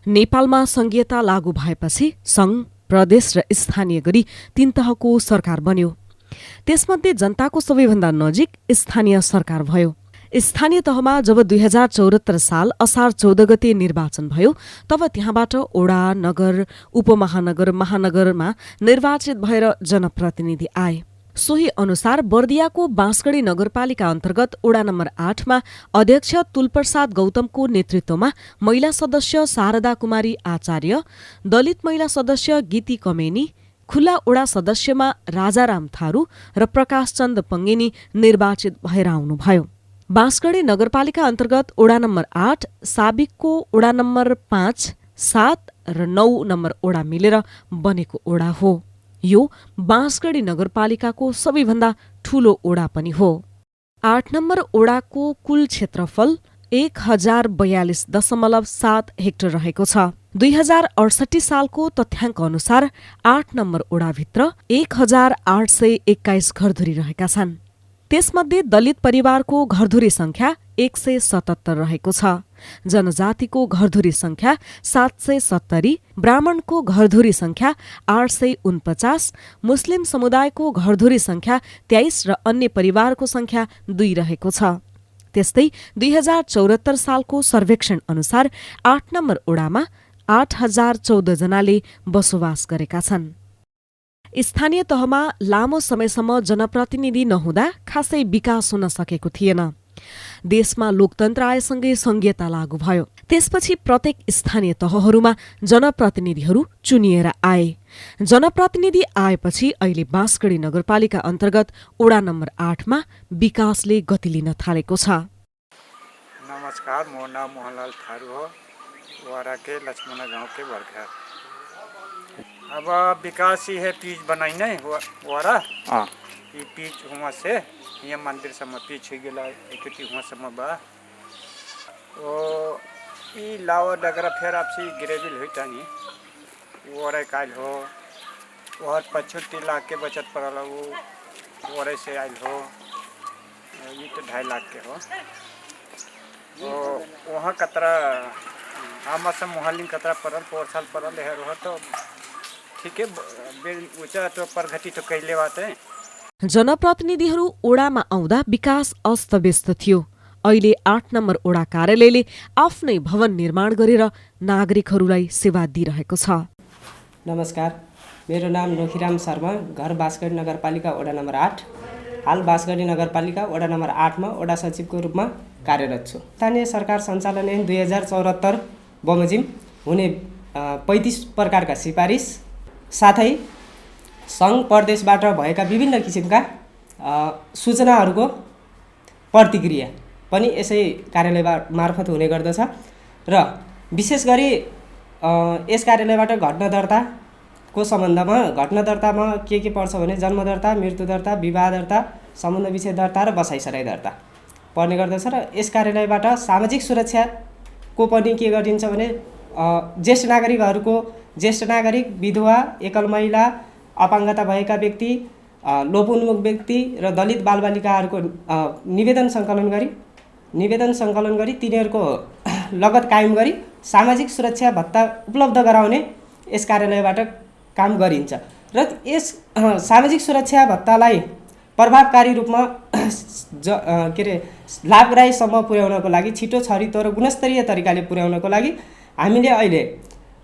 नेपालमा संघीयता लागू भएपछि सङ्घ, प्रदेश र स्थानीय गरी 3 तहको सरकार बन्यो। त्यसमध्ये जनताको सबैभन्दा नजिक स्थानीय सरकार भयो। स्थानीय तहमा जब 2074 साल असार 14 गते निर्वाचन भयो, तब त्यहाँबाट ओडा, नगर, उपमहानगर, महानगरमा निर्वाचित भएर जनप्रतिनिधि आए। सोही अनुसार बर्दियाको बाँसगढी नगरपालिका अन्तर्गत ओडा नम्बर 8 मा अध्यक्ष तुलप्रसाद गौतमको नेतृत्वमा महिला सदस्य शारदा कुमारी आचार्य, दलित महिला सदस्य गीती कमेनी, खुल्ला ओडा सदस्यमा राजाराम थारू र प्रकाशचन्द पङ्गेनी निर्वाचित भएर आउनुभयो। बाँसगढी नगरपालिका अन्तर्गत ओडा नम्बर 8 साबिकको ओडा नम्बर 5, 7 र 9 नम्बर ओडा मिलेर बनेको ओडा हो। यो बाँसगढी नगरपालिकाको सबैभन्दा ठूलो ओडा पनि हो। 8 नम्बर ओडाको कुल क्षेत्रफल 1042.7 हेक्टर रहेको छ। 2068 सालको तथ्याङ्क अनुसार 8 नम्बर ओडाभित्र 1821 घरधुरी रहेका छन्। त्यसमध्ये दलित परिवारको घरधुरी संख्या 177 रहेको छ। जनजातिको घरधुरी संख्या 770, ब्राह्मणको घरधुरी संख्या 849, मुस्लिम समुदायको घरधुरी संख्या 23 र अन्य परिवारको संख्या 2 रहेको छ। त्यस्तै 2074 सालको सर्वेक्षण अनुसार 8 नम्बर ओडामा 8014 जनाले बसोबास गरेका छन्। स्थानीय तहमा लामो समयसम्म जनप्रतिनिधि नहुँदा खासै विकास हुन सकेको थिएन। देशमा लोकतन्त्र आएसँगै संघीयता लागू भयो। त्यसपछि प्रत्येक स्थानीय तहहरूमा जनप्रतिनिधिहरू चुनिएर आए। जनप्रतिनिधि आएपछि अहिले बाँसगढी नगरपालिका अन्तर्गत ओडा नम्बर 8 मा विकासले गति लिन थालेको छ। नमस्कार, म नाम मोहनलाल थारू हो, वारा के लक्ष्मण गांव के वर्कर। अब विकास ही है, पिच बनाई नहीं वारा ये पिच हुआ से यहाँ मंदिर सम्म पिच हो गया, एकटी हुआ सम्म बा ओ ई लावा डगरा फेर आपसी ग्रेविल हुई तानी वारा काल हो वहाँ 65 लाख के बचत पड़ल वो वारे से आयल हो, ये तो 2.5 लाख के हो। तो वहाँ कतरा आमा से मोहल्ली कतरा पड़ल 4 साल पड़ल है रहा तो ठीक है, ऊंचा तो प्रगति तो कैले बात है। जनप्रतिनिधिहरू ओडामा आउँदा विकास अस्तव्यस्त थियो। अहिले 8 नम्बर ओडा कार्यालयले आफ्नै भवन निर्माण गरेर नागरिकहरूलाई सेवा दिइरहेको छ। नमस्कार, मेरो नाम नोखीराम शर्मा, घर बाँसगढी नगरपालिका ओडा नम्बर 8। हाल बाँसगढी नगरपालिका ओडा नम्बर 8 मा ओडा सचिवको रूपमा कार्यरत छु। स्थानीय सरकार सञ्चालन ऐन 2074 बमोजिम हुने 35 प्रकारका सिफारिस साथै सङ्घ प्रदेशबाट भएका विभिन्न किसिमका सूचनाहरूको प्रतिक्रिया पनि यसै कार्यालय मार्फत हुने गर्दछ र विशेष गरी यस कार्यालयबाट घटना दर्ताको सम्बन्धमा घटना दर्तामा के पर्छ भने जन्म दर्ता, मृत्यु दर्ता, विवाह दर्ता, सम्बन्ध विच्छेद दर्ता र बसाइसराई दर्ता पर्ने गर्दछ र यस कार्यालयबाट सामाजिक सुरक्षाको पनि के गरिन्छ भने ज्येष्ठ नागरिक, विधवा, एकल महिला, अपाङ्गता भएका व्यक्ति, लोपोन्मुख व्यक्ति र दलित बालबालिकाहरूको निवेदन सङ्कलन गरी तिनीहरूको लगत कायम गरी सामाजिक सुरक्षा भत्ता उपलब्ध गराउने यस कार्यालयबाट काम गरिन्छ र यस सामाजिक सुरक्षा भत्तालाई प्रभावकारी रूपमा लाभग्राहीसम्म पुर्याउनको लागि छिटो, छरितो र गुणस्तरीय तरिकाले पुर्याउनको लागि हामीले अहिले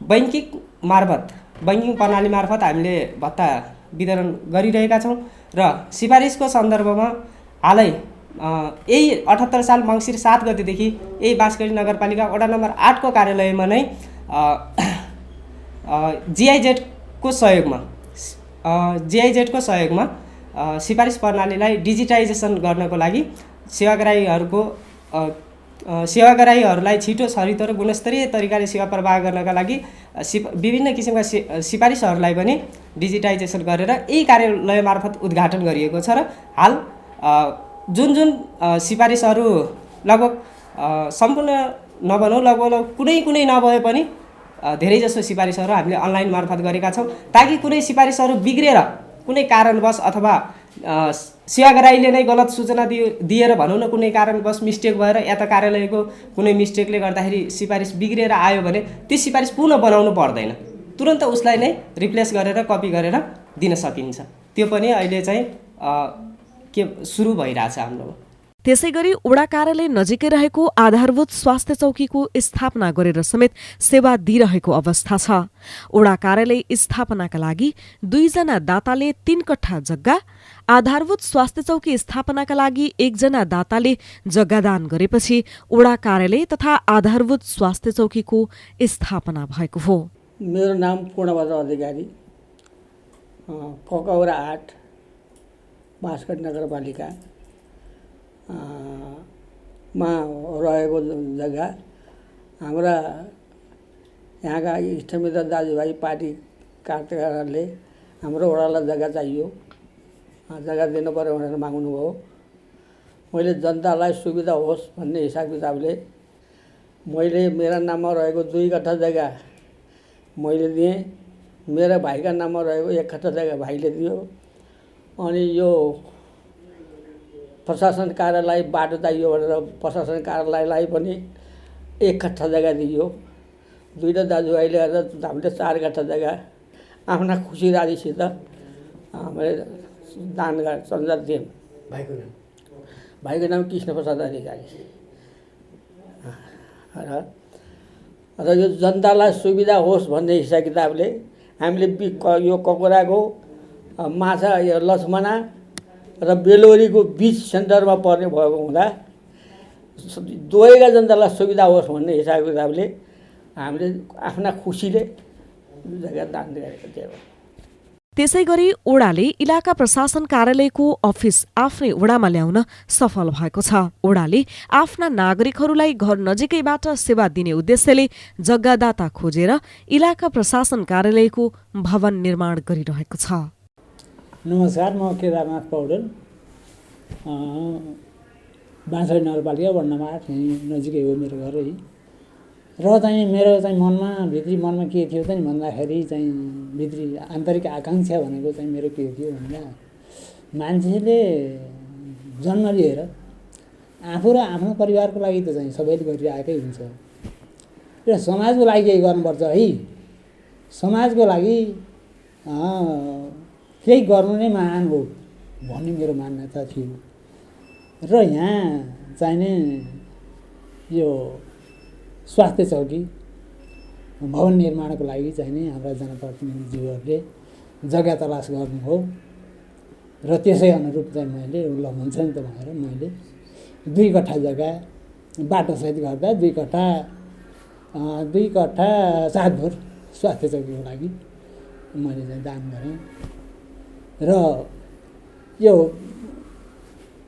बैङ्किङ प्रणाली मार्फत हामीले भत्ता वितरण गरिरहेका छौँ र सिफारिसको सन्दर्भमा हालै यही 78 साल मङ्सिर 7 गतेदेखि यही बाँसगढी नगरपालिका वडा नम्बर 8 को कार्यालयमा नै जिआइजेडको सहयोगमा सिफारिस प्रणालीलाई डिजिटाइजेसन गर्नको लागि सेवाग्राहीहरूलाई छिटो, छरितो र गुणस्तरीय तरिकाले सेवा प्रवाह गर्नका लागि विभिन्न किसिमका सिफारिसहरूलाई पनि डिजिटाइजेसन गरेर यही कार्यालय मार्फत उद्घाटन गरिएको छ र हाल जुन सिफारिसहरू लगभग सम्पूर्ण नभनौँ, लगभग कुनै नभए पनि धेरैजसो सिफारिसहरू हामीले अनलाइन मार्फत गरेका छौँ ताकि कुनै सिफारिसहरू बिग्रेर कुनै कारणवश अथवा सेवाग्राहीले नै गलत सूचना दिएर भनौँ न कुनै कारणवश मिस्टेक भएर या त कार्यालयको कुनै मिस्टेकले गर्दाखेरि सिफारिस बिग्रिएर आयो भने त्यो सिफारिस पुनः बनाउनु पर्दैन, तुरन्त उसलाई नै रिप्लेस गरेर कपी गरेर दिन सकिन्छ। त्यो पनि अहिले चाहिँ के सुरु भइरहेछ हाम्रोमा। त्यसै गरी ओडा कार्यालय नजिकै रहेको आधारभूत स्वास्थ्य चौकीको स्थापना गरेर समेत सेवा दिइरहेको अवस्था छ। ओडा कार्यालय स्थापनाका लागि 2 जना दाताले 3 कट्ठा जग्गा, आधारभूत स्वास्थ्य चौकी स्थापनाका लागि 1 जना दाताले जग्गा दान गरेपछि ओडा कार्यालय तथा आधारभूत स्वास्थ्य चौकीको स्थापना भएको हो। मेरो नाम पूर्णभद्र अधिकारी, ककौरा 8 बाँसगढी नगरपालिका मा रहेको जग्गा। हाम्रा यहाँका इष्टमित्र दाजुभाइ पार्टी कार्यकर्ताहरूले हाम्रो वडालाई जग्गा चाहियो, जग्गा दिनु पर्यो भनेर माग्नुभयो। मैले जनतालाई सुविधा होस् भन्ने हिसाब किताबले मैले मेरा नाममा रहेको 2 कट्ठा जग्गा मैले दिएँ, मेरा भाइका नाममा रहेको 1 कट्ठा जग्गा भाइले दियो। अनि यो प्रशासन कार्यालय बाटो चाहियो भनेर प्रशासन कार्यालयलाई पनि 1 कट्ठा जग्गा दियो। 2 दाजुभाइले गर्दा हामीले 4 कट्ठा जग्गा आफ्ना खुसी राजीसित हामीले दान चन्दा दियौँ। भाइको नाम कृष्ण प्रसाद अधिकारी। र यो जनतालाई सुविधा होस् भन्ने हिसाब किताबले हामीले यो ककुराको माछा यो लक्ष्मणा र बेलोरीको बीच सेन्टरमा पर्ने भएको हुँदा दुवैका जनतालाई सुविधा होस् भन्ने हिसाब किताबले हामीले आफ्ना खुसीले जग्गा दान गरेको थियौँ। त्यसै गरी ओडाले इलाका प्रशासन कार्यालयको अफिस आफ्नै ओडामा ल्याउन सफल भएको छ। ओडाले आफ्ना नागरिकहरूलाई घर नजिकैबाट सेवा दिने उद्देश्यले जग्गादाता खोजेर इलाका प्रशासन कार्यालयको भवन निर्माण गरिरहेको छ। नमस्कार, म केदारनाथ पौडेल, बाँसगढी नगरपालिका वार्ड नम्बर 8 नजिकै हो मेरो घर है। र चाहिँ मेरो चाहिँ भित्री मनमा के थियो त नि भन्दाखेरि चाहिँ भित्री आन्तरिक आकाङ्क्षा भनेको चाहिँ मेरो के थियो भन्दा मान्छेले जन्म लिएर आफू र आफ्नो परिवारको लागि त चाहिँ सबैले गरिरहेकै हुन्छ, र समाजको लागि केही गर्नुपर्छ है, समाजको लागि केही गर्नु नै महान हो भन्ने मेरो मान्यता थियो। र यहाँ चाहिने यो स्वास्थ्य चौकी भवन निर्माणको लागि चाहिने हाम्रा जनप्रतिनिधिज्यूहरूले जग्गा तलास गर्नुभयो, र त्यसै अनुरूप चाहिँ मैले ल हुन्छ नि त भनेर मैले 2 कट्ठा जग्गा बाटोसहित गर्दा 2 कट्ठा 7 भोर स्वास्थ्य चौकीको लागि मैले चाहिँ दान गरेँ। र यो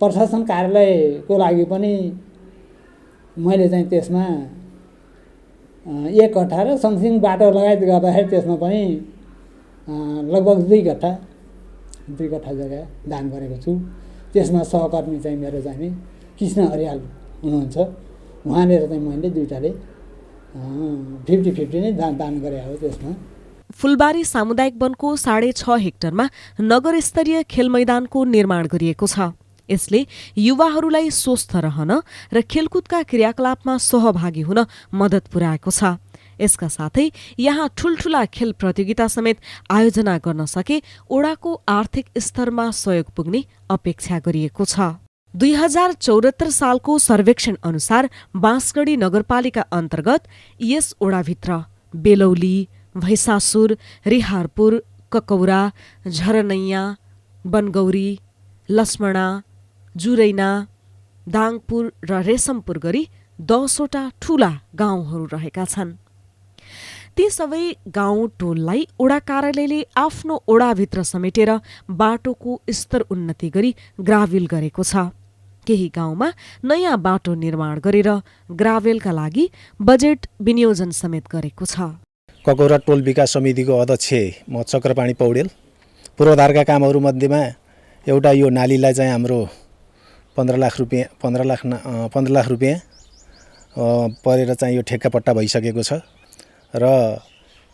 प्रशासन कार्यालयको लागि पनि मैले चाहिँ त्यसमा 1 कट्ठा र समथिङ बाटो लगायत गर्दाखेरि त्यसमा पनि लगभग 2 कट्ठा जग्गा दान गरेको छु। त्यसमा सहकर्मी चाहिँ मेरो चाहिँ कृष्ण अर्याल हुनुहुन्छ, उहाँले चाहिँ मैले 2टाले 50-50 नै दान गरे हो। त्यसमा फुलबारी सामुदायिक वनको 6.5 हेक्टरमा नगर स्तरीय खेल मैदानको निर्माण गरिएको छ। यसले युवाहरूलाई स्वस्थ रहन र खेलकुदका क्रियाकलापमा सहभागी हुन मद्दत पुर्याएको छ। यसका साथै यहाँ ठूल्ठूला खेल प्रतियोगिता समेत आयोजना गर्न सके ओडाको आर्थिक स्तरमा सहयोग पुग्ने अपेक्षा गरिएको छ। 2074 सालको सर्वेक्षण अनुसार बाँसगढी नगरपालिका अन्तर्गत यस ओडाभित्र बेलौली, भैसासुर, रिहारपुर, ककौरा, झरनैया, बनगौरी, लक्ष्मणा, जुरैना, दाङपुर र रेशमपुर गरी 10वटा ठूला गाउँहरू रहेका छन्। ती सबै गाउँ टोललाई ओडा कार्यालयले आफ्नो ओडाभित्र समेटेर बाटोको स्तर उन्नति गरी ग्राभेल गरेको छ। केही गाउँमा नयाँ बाटो निर्माण गरेर ग्राभेलका लागि बजेट विनियोजन समेत गरेको छ। ककौरा टोल विकास समितिको अध्यक्ष म चक्रपाणी पौडेल। पूर्वाधारका कामहरू मध्येमा एउटा यो नालीलाई चाहिँ हाम्रो 15 लाख रुपियाँ परेर चाहिँ यो ठेक्कापट्टा भइसकेको छ। र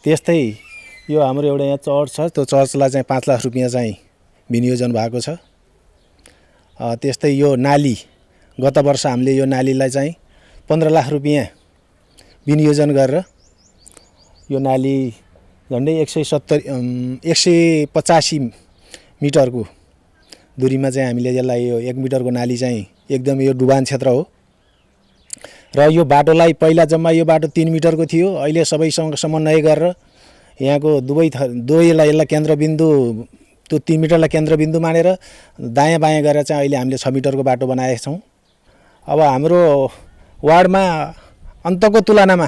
त्यस्तै यो हाम्रो एउटा यहाँ चर्च छ, त्यो चर्चलाई चाहिँ 5 लाख रुपियाँ चाहिँ विनियोजन भएको छ। त्यस्तै यो नाली गत वर्ष हामीले यो नालीलाई चाहिँ 15 लाख रुपियाँ विनियोजन गरेर यो नाली झन्डै 185 मिटरको दूरीमा चाहिँ हामीले यसलाई यो 1 मिटरको नाली चाहिँ एकदम यो डुबान क्षेत्र हो र यो बाटोलाई पहिला जम्मा यो बाटो 3 मिटरको थियो। अहिले सबैसँग समन्वय गरेर यहाँको दुवैलाई यसलाई केन्द्रबिन्दु त्यो 3 मिटरलाई केन्द्रबिन्दु मानेर दायाँ बायाँ गरेर चाहिँ अहिले हामीले 6 मिटरको बाटो बनाएका छौँ। अब हाम्रो वार्डमा अन्तको तुलनामा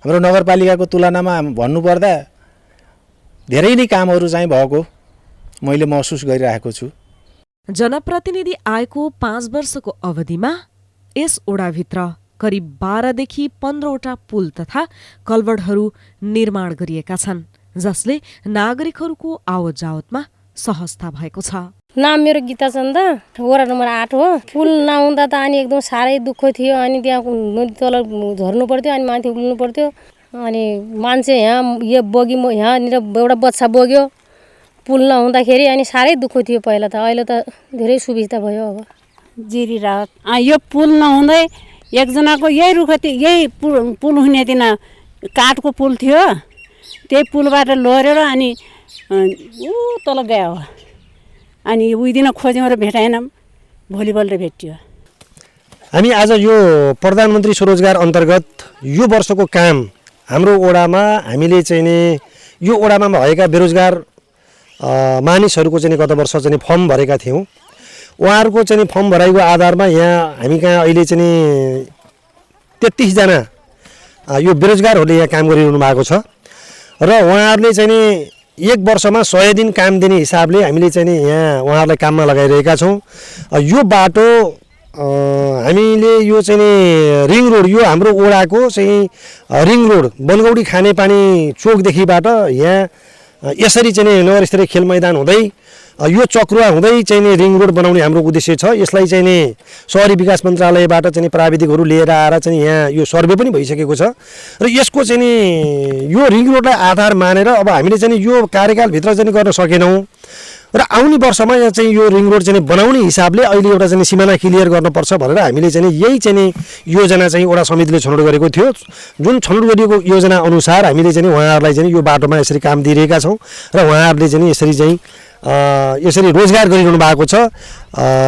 हाम्रो नगरपालिकाको तुलनामा भन्नुपर्दा धेरै नै कामहरू चाहिँ भएको मैले महसुस गरिरहेको छु। जनप्रतिनिधि आएको 5 वर्षको अवधिमा यस ओडाभित्र करिब 12 देखि 15वटा पुल तथा कल्भर्टहरू निर्माण गरिएका छन्, जसले नागरिकहरूको आवत जावतमा सहजता भएको छ। नाम मेरो गीता चन्द, वडा नम्बर 8 हो। पुल नहुँदा त अनि एकदम साह्रै दुःख थियो। अनि त्यहाँ नदी तल झर्नु पर्थ्यो, अनि माथि उक्लिनु पर्थ्यो। अनि मान्छे यहाँ यो बगी यहाँनिर एउटा बच्चा बग्यो पुल नहुँदाखेरि, अनि साह्रै दुःख थियो पहिला त। अहिले त धेरै सुविस्ता भयो। अब जिरी रावत, यो पुल नहुँदै एकजनाको यही रुख यही पुल हुने दिन काठको पुल थियो, त्यही पुलबाट लडेर अनि ऊ तल गयो। अनि उही दिन खोज्यौँ र भेटाएनौँ, भोलिपल्ट भेटियो। हामी आज यो प्रधानमन्त्री स्वरोजगार अन्तर्गत यो वर्षको काम हाम्रो ओडामा हामीले चाहिँ नि यो ओडामा भएका बेरोजगार मानिसहरूको चाहिँ गत वर्ष चाहिँ फर्म भरेका थियौँ। उहाँहरूको चाहिँ फर्म भराइको आधारमा यहाँ हामी कहाँ अहिले चाहिँ 33 जना यो बेरोजगारहरूले यहाँ काम गरिरहनु भएको छ र उहाँहरूले चाहिँ नि 1 वर्षमा 100 दिन काम दिने हिसाबले हामीले चाहिँ नि यहाँ उहाँहरूलाई काममा लगाइरहेका छौँ। यो बाटो हामीले यो चाहिँ नि रिङ रोड, यो हाम्रो ओडाको चाहिँ रिङ रोड बनगौडी खानेपानी चोकदेखिबाट यहाँ यसरी चाहिँ नि नगरस्तरीय खेल मैदान हुँदै यो चक्रुवा हुँदै चाहिँ नि रिङ रोड बनाउने हाम्रो उद्देश्य छ। यसलाई चाहिँ नि शहरी विकास मन्त्रालयबाट चाहिँ नि प्राविधिकहरू लिएर आएर चाहिँ यहाँ यो सर्वे पनि भइसकेको छ र यसको चाहिँ नि यो रिङ रोडलाई आधार मानेर अब हामीले चाहिँ यो कार्यकालभित्र चाहिँ गर्न सकेनौँ र आउने वर्षमा यहाँ चाहिँ यो रिङ रोड चाहिँ बनाउने हिसाबले अहिले एउटा चाहिँ सिमाना क्लियर गर्नुपर्छ भनेर हामीले चाहिँ यही चाहिँ योजना चाहिँ वडा समितिले छनौट गरेको थियो। जुन छनौट गरिएको योजना अनुसार हामीले चाहिँ उहाँहरूलाई चाहिँ यो बाटोमा यसरी काम दिइरहेका छौँ र उहाँहरूले चाहिँ यसरी चाहिँ यसरी रोजगार गरिरहनु भएको छ।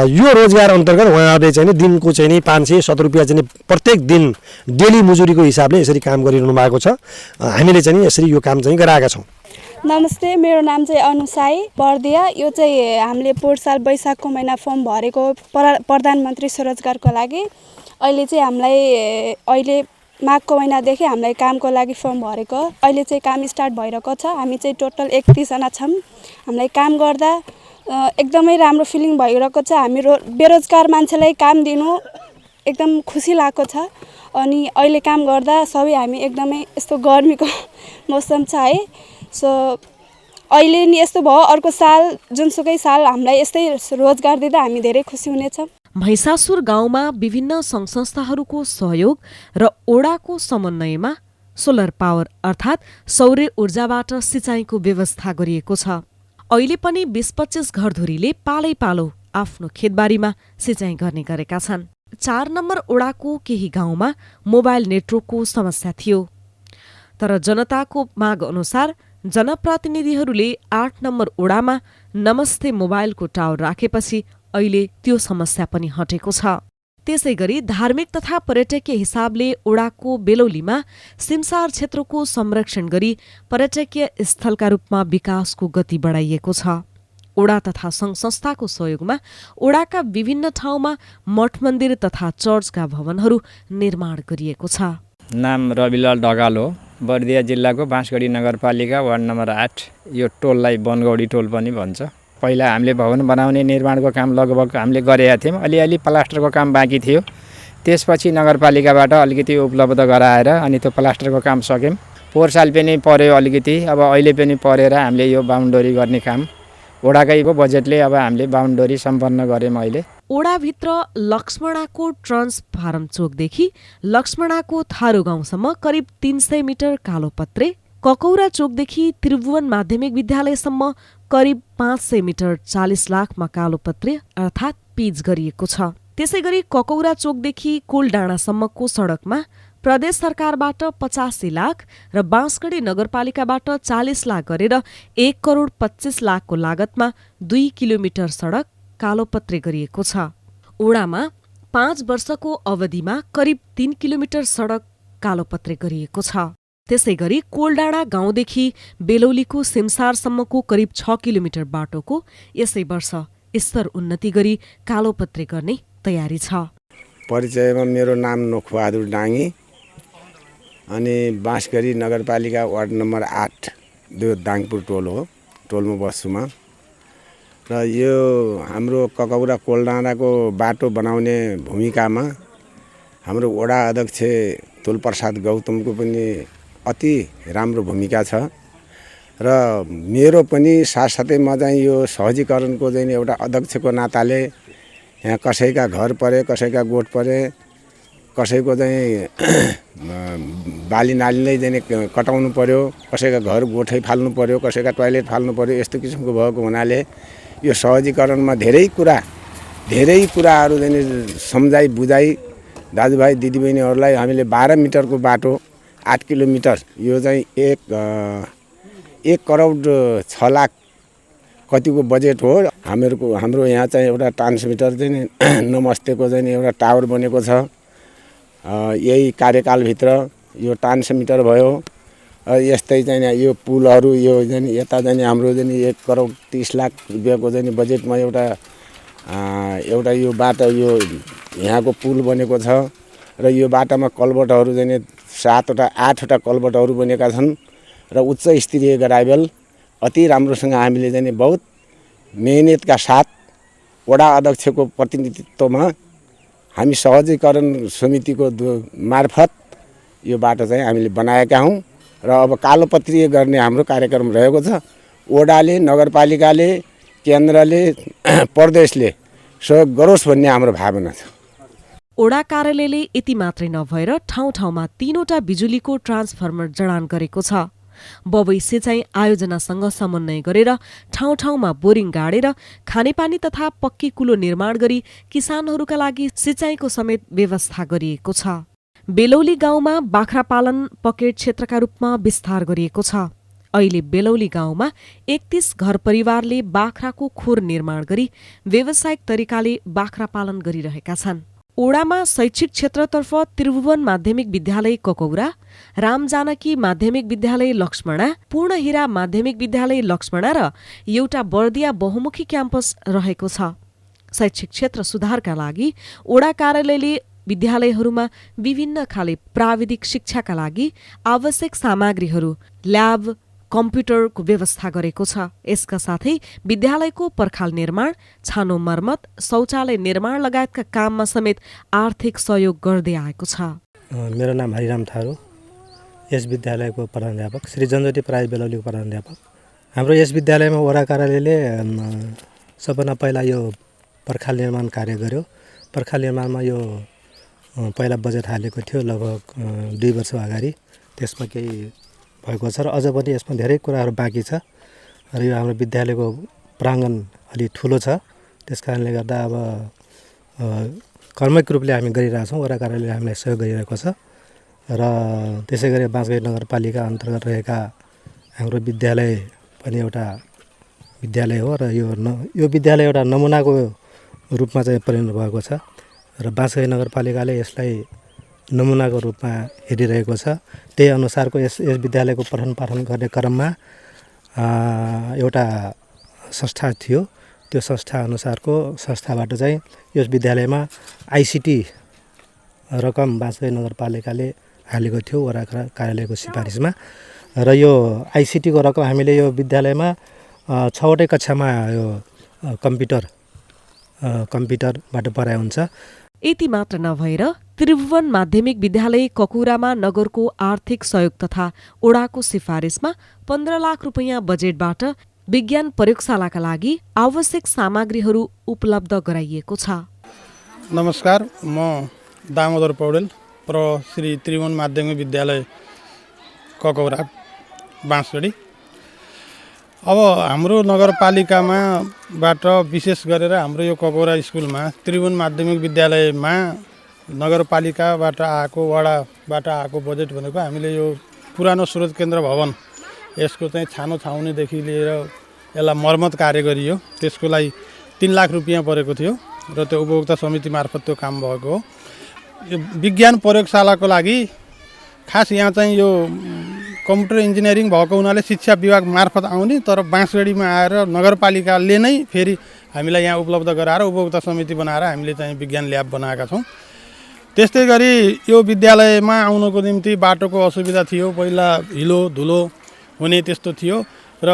यो रोजगार अन्तर्गत उहाँहरूले चाहिँ दिनको चाहिँ 507 रुपियाँ चाहिँ प्रत्येक दिन डेली मजुरीको हिसाबले यसरी काम गरिरहनु भएको छ। हामीले चाहिँ यसरी यो काम चाहिँ गराएका छौँ। नमस्ते, मेरो नाम चाहिँ अनुसाई बर्दिया। यो चाहिँ हामीले पोहोर साल वैशाखको महिना फर्म भरेको प्रधानमन्त्री स्वरोजगारको लागि। अहिले चाहिँ हामीलाई अहिले माघको महिनादेखि हामीलाई कामको लागि फर्म भरेको। अहिले चाहिँ काम स्टार्ट भइरहेको छ। हामी चाहिँ टोटल 31 जना छौँ। हामीलाई काम गर्दा एकदमै राम्रो फिलिङ भइरहेको छ। हामी बेरोजगार मान्छेलाई काम दिनु एकदम खुसी लागेको छ। अनि अहिले काम गर्दा सबै हामी एकदमै यस्तो गर्मीको मौसम छ है। सो अहिले नि यस्तो भयो, अर्को साल जुनसुकै साल हामीलाई यस्तै रोजगार दिँदा हामी धेरै खुसी हुनेछौँ। महिषासुर गाउँमा विभिन्न सङ्घ संस्थाहरूको सहयोग र ओडाको समन्वयमा सोलर पावर अर्थात् सौर्य ऊर्जाबाट सिँचाइको व्यवस्था गरिएको छ। अहिले पनि 20-25 घरधुरीले पालै पालो आफ्नो खेतबारीमा सिँचाइ गर्ने गरेका छन्। 4 नम्बर ओडाको केही गाउँमा मोबाइल नेटवर्कको समस्या थियो, तर जनताको माग अनुसार जनप्रतिनिधिहरूले 8 नम्बर ओडामा नमस्ते मोबाइलको टावर राखेपछि अहिले त्यो समस्या पनि हटेको छ। त्यसैगरी धार्मिक तथा पर्यटकीय हिसाबले ओडाको बेलौलीमा सिमसार क्षेत्रको संरक्षण गरी पर्यटकीय स्थलका रूपमा विकासको गति बढाइएको छ। ओडा तथा सङ्घ संस्थाको सहयोगमा ओडाका विभिन्न ठाउँमा मठ मन्दिर तथा चर्चका भवनहरू निर्माण गरिएको छ। नाम रविलाल ढकाल हो। बर्दिया जिल्लाको बाँसगढी नगरपालिका वार्ड नम्बर 8। यो टोललाई बनगौडी टोल पनि भन्छ। पहिला हामीले भवन बनाउने निर्माणको काम लगभग हामीले गरेका थियौँ। अलिअलि प्लास्टरको काम बाँकी थियो। त्यसपछि नगरपालिकाबाट अलिकति उपलब्ध गराएर अनि त्यो प्लास्टरको काम सक्यौँ। पोहोर साल पनि पर्यो अलिकति, अब अहिले पनि परेर हामीले यो बाउन्डरी गर्ने काम ओडाकैको बजेटले अब हामीले बाउन्डरी सम्पन्न गऱ्यौँ। अहिले ओडाभित्र लक्ष्मणाको ट्रान्सफार्म चोकदेखि लक्ष्मणाको थारू गाउँसम्म करिब 300 मिटर कालोपत्रे, ककौरा चोकदेखि त्रिभुवन माध्यमिक विद्यालयसम्म करिब 500 मिटर 40 लाखमा कालोपत्रे अर्थात् पिच गरिएको छ। त्यसैगरी ककौरा चोकदेखि कोलडाँडासम्मको सडकमा प्रदेश सरकारबाट 85 लाख र बाँसगढी नगरपालिकाबाट 40 लाख गरेर 1 करोड 25 लाखको लागतमा 2 किलोमिटर सडक कालोपत्रे गरिएको छ। ओडामा 5 वर्षको अवधिमा करिब 3 किलोमिटर सडक कालोपत्रे गरिएको छ। त्यसैगरी कोलडाँडा गाउँदेखि बेलौलीको सिमसारसम्मको करिब 6 किलोमिटर बाटोको यसै वर्ष स्तर उन्नति गरी कालोपत्रे गर्ने तयारी छ। परिचयमा मेरो नाम नोखबहादुर डाङ्गी अनि बाँसगढी नगरपालिका वार्ड नम्बर 8 त्यो दाङपुर टोल हो, टोलमा बस्छु म। र यो हाम्रो ककौरा कोलडाँडाको बाटो बनाउने भूमिकामा हाम्रो वडा अध्यक्ष तुलप्रसाद गौतमको पनि अति राम्रो भूमिका छ। र मेरो पनि साथसाथै म चाहिँ यो सहजीकरणको चाहिँ एउटा अध्यक्षको नाताले यहाँ कसैका घर परे, कसैका गोठ परे, कसैको चाहिँ बाली नालीले चाहिँ कटाउनु पर्यो, कसैका घर गोठै फाल्नु पर्यो, कसैका टोयलेट फाल्नु पर्यो, यस्तो किसिमको भएको हुनाले यो सहजीकरणमा धेरै कुराहरू चाहिँ सम्झाइ बुझाइ दाजुभाइ दिदीबहिनीहरूलाई हामीले 12 मिटरको बाटो 8 किलोमिटर यो चाहिँ 1 करोड 6 लाख कतिको बजेट हो। हाम्रो यहाँ चाहिँ एउटा ट्रान्समिटर चाहिँ नमस्तेको चाहिँ एउटा टावर बनेको छ। यही कार्यकालभित्र यो ट्रान्समिटर भयो। यस्तै चाहिँ यो पुलहरू यो चाहिँ यता चाहिँ हाम्रो चाहिँ 1 करोड 30 लाख रुपियाँको चाहिँ बजेटमा एउटा यो बाटो यो यहाँको पुल बनेको छ। र यो बाटोमा कलबटहरू चाहिँ 8वटा कलबटहरू बनेका छन् र उच्च स्तरीय ग्राभेल अति राम्रोसँग हामीले चाहिँ बहुत मेहनतका साथ वडा अध्यक्षको प्रतिनिधित्वमा हामी सहजीकरण समितिको मार्फत यो बाटो चाहिँ हामीले बनाएका हौँ। र अब कालोपत्रीय गर्ने हाम्रो कार्यक्रम रहेको छ। वडाले, नगरपालिकाले, केन्द्रले, प्रदेशले सहयोग गरोस् भन्ने हाम्रो भावना छ। ओडा कार्यालयले यति मात्रै नभएर ठाउँ ठाउँमा 3वटा बिजुलीको ट्रान्सफर्मर जडान गरेको छ। बबई सिँचाइ आयोजनासँग समन्वय गरेर ठाउँ ठाउँमा बोरिङ गाडेर खानेपानी तथा पक्की कुलो निर्माण गरी किसानहरूका लागि सिँचाइको समेत व्यवस्था गरिएको छ। बेलौली गाउँमा बाख्रा पालन पकेट क्षेत्रका रूपमा विस्तार गरिएको छ। अहिले बेलौली गाउँमा 31 घर परिवारले बाख्राको खोर निर्माण गरी व्यावसायिक तरिकाले बाख्रा पालन गरिरहेका छन्। ओडामा शैक्षिक क्षेत्रतर्फ त्रिभुवन माध्यमिक विद्यालय ककौरा, रामजानकी माध्यमिक विद्यालय लक्ष्मणा, पूर्णहीरा माध्यमिक विद्यालय लक्ष्मणा र एउटा बर्दिया बहुमुखी क्याम्पस रहेको छ। शैक्षिक क्षेत्र सुधारका लागि ओडा कार्यालयले विद्यालयहरूमा विभिन्न खाले प्राविधिक शिक्षाका लागि आवश्यक सामग्रीहरू, ल्याब, कम्प्युटरको व्यवस्था गरेको छ। यसका साथै विद्यालयको पर्खाल निर्माण, छानो मर्मत, शौचालय निर्माण लगायतका काममा समेत आर्थिक सहयोग गर्दै आएको छ। मेरो नाम हरिराम थारू, यस विद्यालयको प्रधानाध्यापक, श्री जनज्योति पराई बेलौलीको प्रधानाध्यापक। हाम्रो यस विद्यालयमा वडा कार्यालयले सबभन्दा पहिला यो पर्खाल निर्माण कार्य गर्यो। पर्खाल निर्माणमा यो पहिला बजेट हालेको थियो लगभग 2 वर्ष अगाडि। त्यसमा केही भएको छ र अझ पनि यसमा धेरै कुराहरू बाँकी छ। र यो हाम्रो विद्यालयको प्राङ्गण अलि ठुलो छ। त्यस कारणले गर्दा अब कर्मक रूपले हामी गरिरहेछौँ। वडा कार्यालयले हामीलाई सहयोग गरिरहेको छ। र त्यसै गरी बाँसगढी नगरपालिका अन्तर्गत रहेका हाम्रो विद्यालय पनि एउटा विद्यालय हो र यो विद्यालय एउटा नमुनाको रूपमा चाहिँ परिणत भएको छ। र बाँसगढी नगरपालिकाले यसलाई नमुनाको रूपमा हेरिरहेको छ। त्यही अनुसारको यस विद्यालयको पठन पाठन गर्ने क्रममा एउटा संस्था थियो। त्यो संस्था अनुसारको संस्थाबाट चाहिँ यस विद्यालयमा आइसिटी रकम बाँसगढी नगरपालिकाले हालेको थियो वडा कार्यालयको सिफारिसमा। र यो आइसिटीको रकम हामीले यो विद्यालयमा 6वटै कक्षामा यो कम्प्युटरबाट पढाइ हुन्छ। यति मात्र नभएर त्रिभुवन माध्यमिक विद्यालय ककुरामा नगरको आर्थिक सहयोग तथा ओडाको सिफारिसमा 15 लाख रुपैयाँ बजेटबाट विज्ञान प्रयोगशालाका लागि आवश्यक सामग्रीहरू उपलब्ध गराइएको छ। नमस्कार, म दामोदर पौडेल, श्री त्रिभुवन माध्यमिक विद्यालय ककौरा बाँसगढी। अब हाम्रो नगरपालिकामाबाट विशेष गरेर हाम्रो यो ककौरा स्कुलमा त्रिभुवन माध्यमिक विद्यालयमा नगरपालिकाबाट आएको वडाबाट आएको बजेट भनेको हामीले यो पुरानो स्रोत केन्द्र भवन यसको चाहिँ छानो छाउनेदेखि लिएर यसलाई मर्मत कार्य गरियो। त्यसको लागि 3 लाख रुपियाँ परेको थियो र त्यो उपभोक्ता समिति मार्फत त्यो काम भएको हो। यो विज्ञान प्रयोगशालाको लागि खास यहाँ चाहिँ यो कम्प्युटर इन्जिनियरिङ भएको हुनाले शिक्षा विभाग मार्फत आउने, तर बाँसगढीमा आएर नगरपालिकाले नै फेरि हामीलाई यहाँ उपलब्ध गराएर उपभोक्ता समिति बनाएर हामीले चाहिँ विज्ञान ल्याब बनाएका छौँ। त्यस्तै गरी यो विद्यालयमा आउनको निम्ति बाटोको असुविधा थियो, पहिला हिलो धुलो हुने त्यस्तो थियो र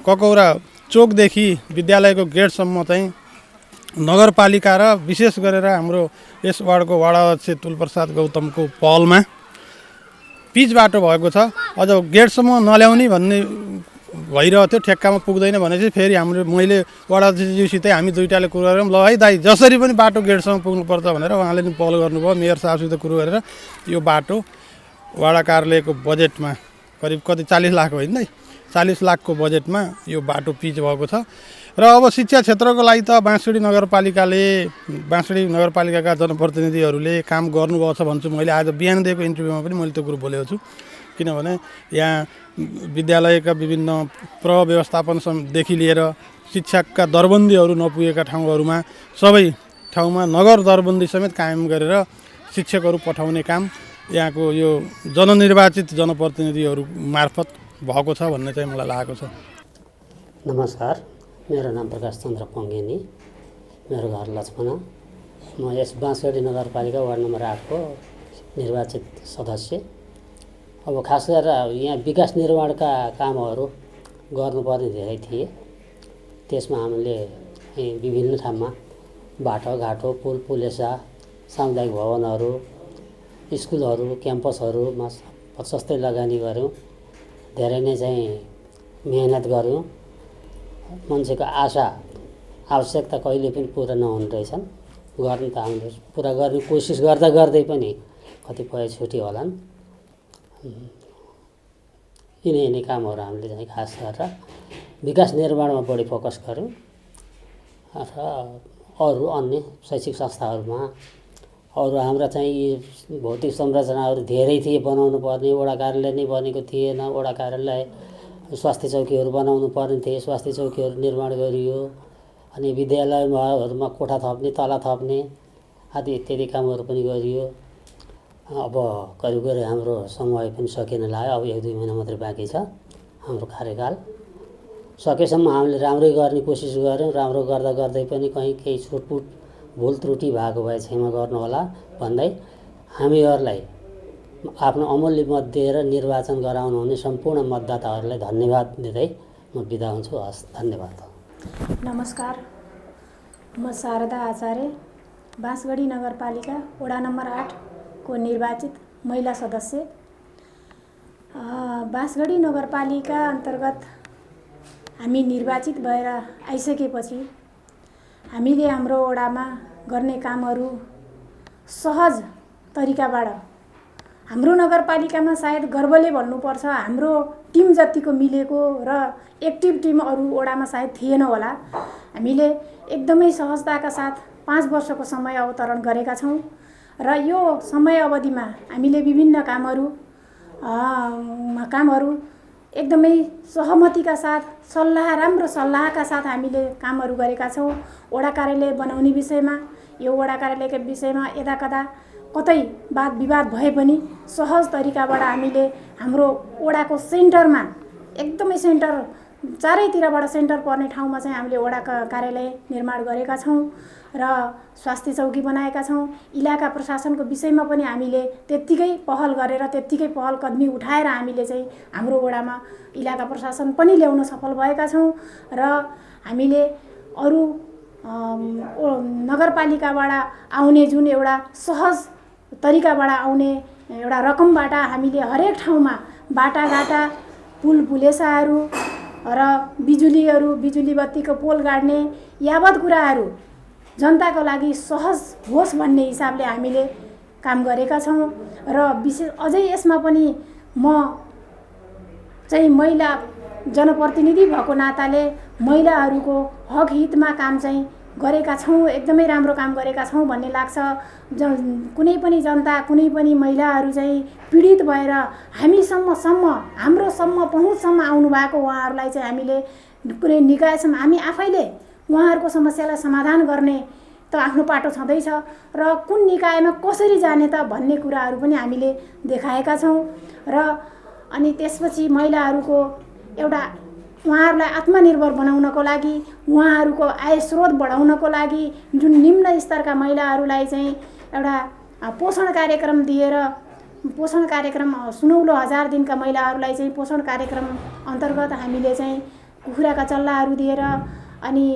ककौरा चोकदेखि विद्यालयको गेटसम्म चाहिँ नगरपालिका र विशेष गरेर हाम्रो यस वार्डको वडा अध्यक्ष तुलप्रसाद गौतमको पहलमा पिच बाटो भएको छ। अझ गेटसम्म नल्याउने भन्ने भइरहेको थियो, ठेक्कामा पुग्दैन भनेपछि फेरि हाम्रो मैले वडा अध्यक्षज्यूसितै हामी दुईटाले कुरो गऱ्यौँ, ल है दाइ जसरी पनि बाटो गेटसम्म पुग्नुपर्छ भनेर उहाँले नि पहल गर्नुभयो। मेयर साहबसित कुरो गरेर यो बाटो वडा कार्यालयको बजेटमा करिब कति 40 लाख होइन है, 40 लाखको बजेटमा यो बाटो पिच भएको छ। र अब शिक्षा क्षेत्रको लागि त बाँसगढी नगरपालिकाका जनप्रतिनिधिहरूले काम गर्नुभएको छ भन्छु। मैले आज बिहान दिएको इन्टरभ्यूमा पनि मैले त्यो कुरो बोलेको छु, किनभने यहाँ विद्यालयका विभिन्न प्रवाह व्यवस्थापनदेखि लिएर शिक्षकका दरबन्दीहरू नपुगेका ठाउँहरूमा सबै ठाउँमा नगर दरबन्दी समेत कायम गरेर शिक्षकहरू पठाउने काम यहाँको यो जननिर्वाचित जनप्रतिनिधिहरू मार्फत भएको छ भन्ने चाहिँ मलाई लागेको छ। नमस्कार, मेरो नाम प्रकाश चन्द्र पङ्गेनी, मेरो घर लक्ष्मणा। म यस बाँसगढी नगरपालिका वार्ड नम्बर 8 को निर्वाचित सदस्य। अब खास गरेर यहाँ विकास निर्माणका कामहरू गर्नुपर्ने धेरै थिए। त्यसमा हामीले विभिन्न ठाउँमा बाटोघाटो, पुल पुलेसा, सामुदायिक भवनहरू, स्कुलहरू, क्याम्पसहरूमा प्रशस्तै लगानी गऱ्यौँ। धेरै नै चाहिँ मेहनत गऱ्यौँ। मान्छेको आशा आवश्यकता कहिले पनि पुरा नहुने रहेछन्। गर्नु त हामीले पुरा गर्ने कोसिस गर्दा गर्दै पनि कतिपय छुट्यो होलान्। यिनै कामहरू हामीले चाहिँ खास गरेर विकास निर्माणमा बढी फोकस गऱ्यौँ र अरू अन्य शैक्षिक संस्थाहरूमा अरू हाम्रा चाहिँ भौतिक संरचनाहरू धेरै थिए बनाउनु पर्ने। वडा कार्यालय नै बनेको थिएन, वडा कार्यालय स्वास्थ्य चौकीहरू बनाउनु पर्ने थिए, स्वास्थ्य चौकीहरू निर्माण गरियो। अनि विद्यालयहरूमा कोठा थप्ने, तला थप्ने आदि इत्यादि कामहरू पनि गरियो। अब करिब हाम्रो समय पनि सकिन लाग्यो। अब 1-2 महिना मात्रै बाँकी छ हाम्रो कार्यकाल। सकेसम्म हामीले राम्रै गर्ने कोसिस गऱ्यौँ। राम्रो गर्दा गर्दै पनि कहीँ केही छुटपुट भुल त्रुटि भएको भए क्षमा गर्नुहोला भन्दै हामीहरूलाई आफ्नो अमूल्य मत दिएर निर्वाचन गराउनुहुने सम्पूर्ण मतदाताहरूलाई धन्यवाद दिँदै म बिदा हुन्छु। हस्, धन्यवाद। नमस्कार, म शारदा आचार्य, बाँसगढी नगरपालिका वडा नम्बर 8 को निर्वाचित महिला सदस्य। बाँसगढी नगरपालिका अन्तर्गत हामी निर्वाचित भएर आइसकेपछि हामीले हाम्रो वडामा गर्ने कामहरू सहज तरिकाबाट हाम्रो नगरपालिकामा सायद गर्वले भन्नुपर्छ हाम्रो टिम जतिको मिलेको र एक्टिभ टिम अरू वडामा सायद थिएन होला। हामीले एकदमै सहजताका साथ 5 वर्षको समय अवतरण गरेका छौँ र यो समय अवधिमा हामीले विभिन्न कामहरू एकदमै सहमतिका साथ राम्रो सल्लाहका साथ हामीले कामहरू गरेका छौँ। वडा कार्यालय बनाउने विषयमा, यो वडा कार्यालयका विषयमा यदाकदा कतै वाद विवाद भए पनि सहज तरिकाबाट हामीले हाम्रो वडाको सेन्टरमा एकदमै सेन्टर चारैतिरबाट सेन्टर पर्ने ठाउँमा चाहिँ हामीले वडा कार्यालय निर्माण गरेका छौँ र स्वास्थ्य चौकी बनाएका छौँ। इलाका प्रशासनको विषयमा पनि हामीले त्यत्तिकै पहल गरेर त्यत्तिकै पहल कदमी उठाएर हामीले चाहिँ हाम्रो वडामा इलाका प्रशासन पनि ल्याउन सफल भएका छौँ र हामीले अरू नगरपालिकाबाट आउने जुन एउटा सहज तरिकाबाट आउने एउटा रकमबाट हामीले हरेक ठाउँमा बाटाघाटा, पुल पुलेसाहरू र बिजुली बत्तीको पोल गाड्ने यावत कुराहरू जनताको लागि सहज होस् भन्ने हिसाबले हामीले काम गरेका छौँ र विशेष अझै यसमा पनि म चाहिँ महिला जनप्रतिनिधि भएको नाताले महिलाहरूको हक हितमा काम चाहिँ गरेका छौँ, एकदमै राम्रो काम गरेका छौँ भन्ने लाग्छ। कुनै पनि जनता, कुनै पनि महिलाहरू चाहिँ पीडित भएर हाम्रोसम्म पहुँचसम्म आउनुभएको उहाँहरूलाई चाहिँ हामीले कुनै निकायसम्म हामी आफैले उहाँहरूको समस्यालाई समाधान गर्ने त आफ्नो पाटो छँदैछ र कुन निकायमा कसरी जाने त भन्ने कुराहरू पनि हामीले देखाएका छौँ। र अनि त्यसपछि महिलाहरूको एउटा उहाँहरूलाई आत्मनिर्भर बनाउनको लागि, उहाँहरूको आय स्रोत बढाउनको लागि जुन निम्न स्तरका महिलाहरूलाई चाहिँ एउटा पोषण कार्यक्रम दिएर, पोषण कार्यक्रम सुनौलो 1000 दिनका महिलाहरूलाई चाहिँ पोषण कार्यक्रम अन्तर्गत हामीले चाहिँ कुखुराका चल्लाहरू दिएर अनि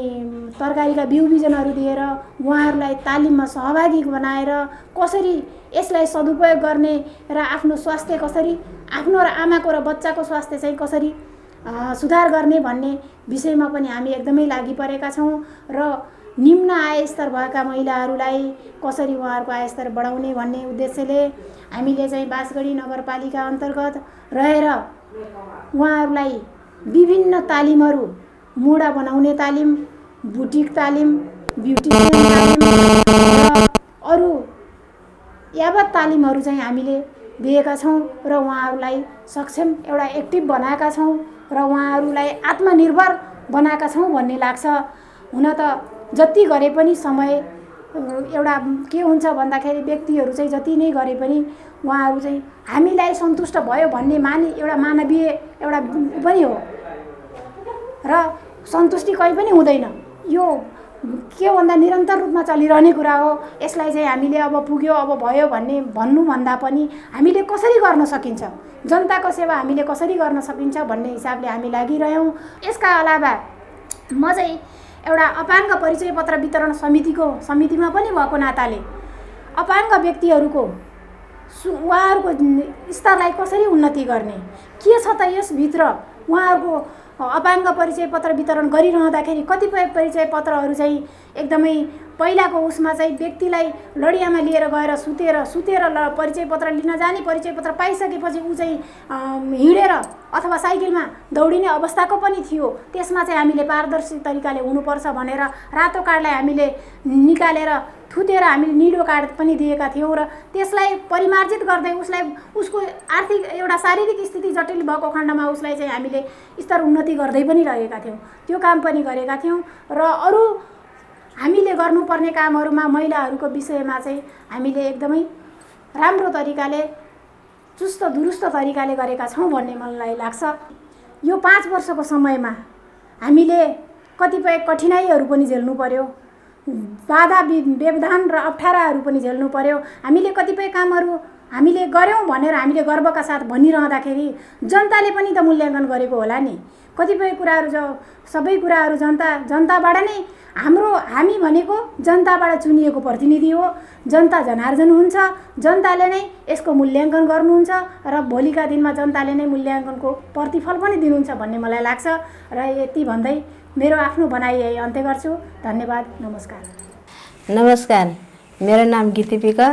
तरकारीका बिउ बिजनहरू दिएर उहाँहरूलाई तालिममा सहभागी बनाएर कसरी यसलाई सदुपयोग गर्ने र आफ्नो स्वास्थ्य कसरी, आफ्नो र आमाको र बच्चाको स्वास्थ्य चाहिँ कसरी सुधार गर्ने भन्ने विषयमा पनि हामी एकदमै लागि परेका छौँ। र निम्न आय स्तर भएका महिलाहरूलाई कसरी उहाँहरूको आय स्तर बढाउने भन्ने उद्देश्यले हामीले चाहिँ बाँसगढी नगरपालिका अन्तर्गत रहेर उहाँहरूलाई विभिन्न तालिमहरू, मुढा बनाउने तालिम, बुटिक तालिम, ब्युटिसियन तालिम र अरू यावत तालिमहरू चाहिँ हामीले दिएका छौँ र उहाँहरूलाई सक्षम एउटा एक्टिभ बनाएका छौँ र उहाँहरूलाई आत्मनिर्भर बनाएका छौँ भन्ने लाग्छ। हुन त जति गरे पनि समय एउटा के हुन्छ भन्दाखेरि व्यक्तिहरू चाहिँ जति नै गरे पनि उहाँहरू चाहिँ हामीलाई सन्तुष्ट भयो भन्ने एउटा मानवीय एउटा पनि हो र सन्तुष्टि कहीँ पनि हुँदैन। यो के भन्दा निरन्तर रूपमा चलिरहने कुरा हो। यसलाई चाहिँ हामीले अब पुग्यो, अब भयो भन्नुभन्दा पनि हामीले कसरी गर्न सकिन्छ, जनताको सेवा हामीले कसरी गर्न सकिन्छ भन्ने हिसाबले हामी लागिरह्यौँ। यसका अलावा म चाहिँ एउटा अपाङ्ग परिचय पत्र वितरण समितिमा पनि भएको नाताले अपाङ्ग व्यक्तिहरूको उहाँहरूको स्तरलाई कसरी उन्नति गर्ने, के छ त यसभित्र उहाँहरूको अपाङ्ग परिचय पत्र वितरण गरिरहँदाखेरि कतिपय परिचय पत्रहरू चाहिँ एकदमै पहिलाको उसमा चाहिँ व्यक्तिलाई लडियामा लिएर गएर सुतेर परिचय पत्र लिन जाने, परिचय पत्र पाइसकेपछि ऊ चाहिँ हिँडेर अथवा साइकलमा दौडिने अवस्थाको पनि थियो। त्यसमा चाहिँ हामीले पारदर्शी तरिकाले हुनुपर्छ भनेर रातो कार्डलाई हामीले निकालेर थुतेर हामीले निलो कार्ड पनि दिएका थियौँ र त्यसलाई परिमार्जित गर्दै उसको आर्थिक एउटा शारीरिक स्थिति जटिल भएको खण्डमा उसलाई चाहिँ हामीले स्तर उन्नति गर्दै पनि रहेका थियौँ। त्यो काम पनि गरेका थियौँ र अरू हामीले गर्नुपर्ने कामहरूमा महिलाहरूको विषयमा चाहिँ हामीले एकदमै राम्रो तरिकाले चुस्त दुरुस्त तरिकाले गरेका छौँ भन्ने मलाई लाग्छ। यो 5 वर्षको समयमा हामीले कतिपय कठिनाइहरू पनि झेल्नु पर्यो, बाधा व्यवधान र अप्ठ्याराहरू पनि झेल्नु पर्यो। हामीले कतिपय कामहरू हामीले गऱ्यौँ भनेर हामीले गर्वका साथ भनिरहँदाखेरि जनताले पनि त मूल्याङ्कन गरेको होला नि। कतिपय कुराहरू सबै कुराहरू जनताबाट नै हामी भनेको जनताबाट चुनिएको प्रतिनिधि हो। जनता जनार्दन हुन्छ, जनताले नै यसको मूल्याङ्कन गर्नुहुन्छ र भोलिका दिनमा जनताले नै मूल्याङ्कनको प्रतिफल पनि दिनुहुन्छ भन्ने मलाई लाग्छ। र यति भन्दै मेरो आफ्नो भनाइ यही अन्त्य गर्छु। धन्यवाद, नमस्कार। नमस्कार, मेरो नाम गीतिपिका,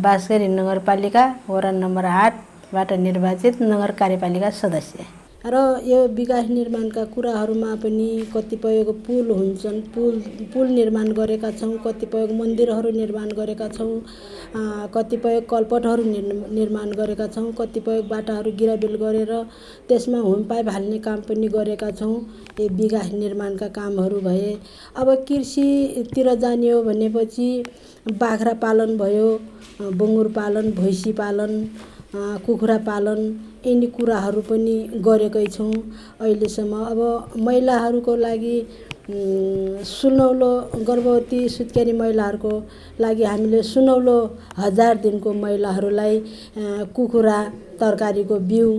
बाँसगढी नगरपालिका वडा नम्बर 8बाट निर्वाचित नगर कार्यपालिका सदस्य। र यो विकास निर्माणका कुराहरूमा पनि कतिपयको पुल हुन्छन्, पुल निर्माण गरेका छौँ, कतिपय मन्दिरहरू निर्माण गरेका छौँ, कतिपय कलपटहरू निर्माण गरेका छौँ, कतिपय बाटाहरू गिराबिल गरेर त्यसमा होम पाइप हाल्ने काम पनि गरेका छौँ। यो विकास निर्माणका कामहरू भए। अब कृषितिर जाने हो भनेपछि बाख्रा पालन भयो, बङ्गुर पालन, भैँसी पालन, कुखुरा पालन, यिनी कुराहरू पनि गरेकै छौँ अहिलेसम्म। अब महिलाहरूको लागि सुनौलो गर्भवती सुत्केरी महिलाहरूको लागि हामीले सुनौलो 1000 दिनको महिलाहरूलाई कुखुरा, तरकारीको बिउ